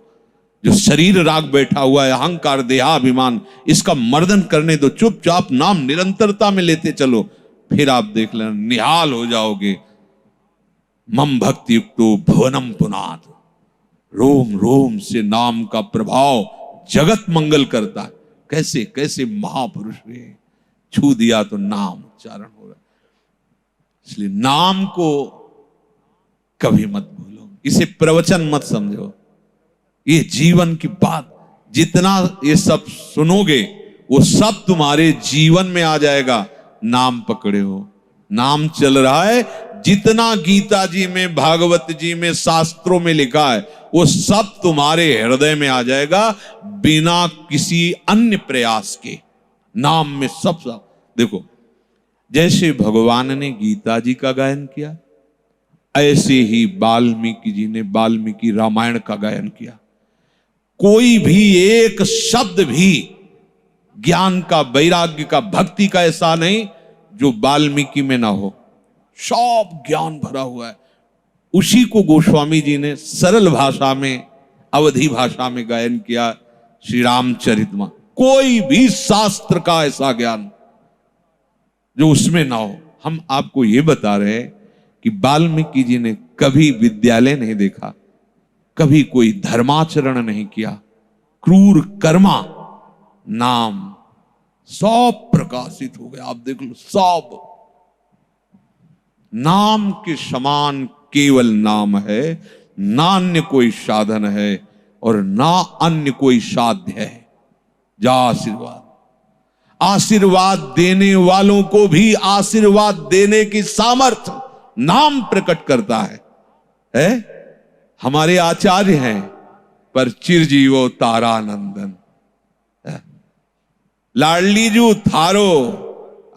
जो शरीर राग बैठा हुआ है, अहंकार, देहाभिमान, इसका मर्दन करने दो। चुपचाप नाम निरंतरता में लेते चलो, फिर आप देख लेना, निहाल हो जाओगे। मम भक्ति युक्तो भुवनम पुनाद। रोम रोम से नाम का प्रभाव जगत मंगल करता है। कैसे कैसे महापुरुष रे, छू दिया तो नाम उच्चारण होगा। इसलिए नाम को कभी मत भूलो, इसे प्रवचन मत समझो, ये जीवन की बात। जितना ये सब सुनोगे वो सब तुम्हारे जीवन में आ जाएगा। नाम पकड़े हो, नाम चल रहा है। जितना गीता जी में, भागवत जी में, शास्त्रों में लिखा है वो सब तुम्हारे हृदय में आ जाएगा, बिना किसी अन्य प्रयास के। नाम में सब देखो, जैसे भगवान ने गीता जी का गायन किया, ऐसे ही वाल्मीकि जी ने वाल्मीकि रामायण का गायन किया। कोई भी एक शब्द भी ज्ञान का, वैराग्य का, भक्ति का ऐसा नहीं जो वाल्मीकि में ना हो। सब ज्ञान भरा हुआ है। उसी को गोस्वामी जी ने सरल भाषा में, अवधी भाषा में गायन किया, श्री रामचरितमानस। कोई भी शास्त्र का ऐसा ज्ञान जो उसमें ना हो। हम आपको ये बता रहे हैं कि वाल्मीकि जी ने कभी विद्यालय नहीं देखा, कभी कोई धर्माचरण नहीं किया, क्रूर कर्मा, नाम सब प्रकाशित हो गया। आप देख लो, सब नाम के समान केवल नाम है, ना अन्य कोई साधन है और ना अन्य कोई साध्य है। जा आशीर्वाद, आशीर्वाद देने वालों को भी आशीर्वाद देने की सामर्थ्य नाम प्रकट करता है? हमारे आचार्य हैं, पर चिरजीवो तारानंदन, लाडली जू थारो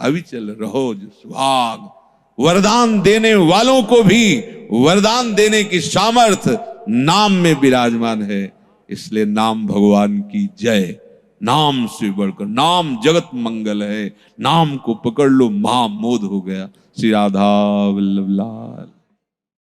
अविचल रहो जो सुहाग। वरदान देने वालों को भी वरदान देने की सामर्थ्य नाम में विराजमान है। इसलिए नाम भगवान की जय। नाम से बढ़कर, नाम जगत मंगल है। नाम को पकड़ लो, महामोद हो गया। श्री राधा वल्लभ लाल।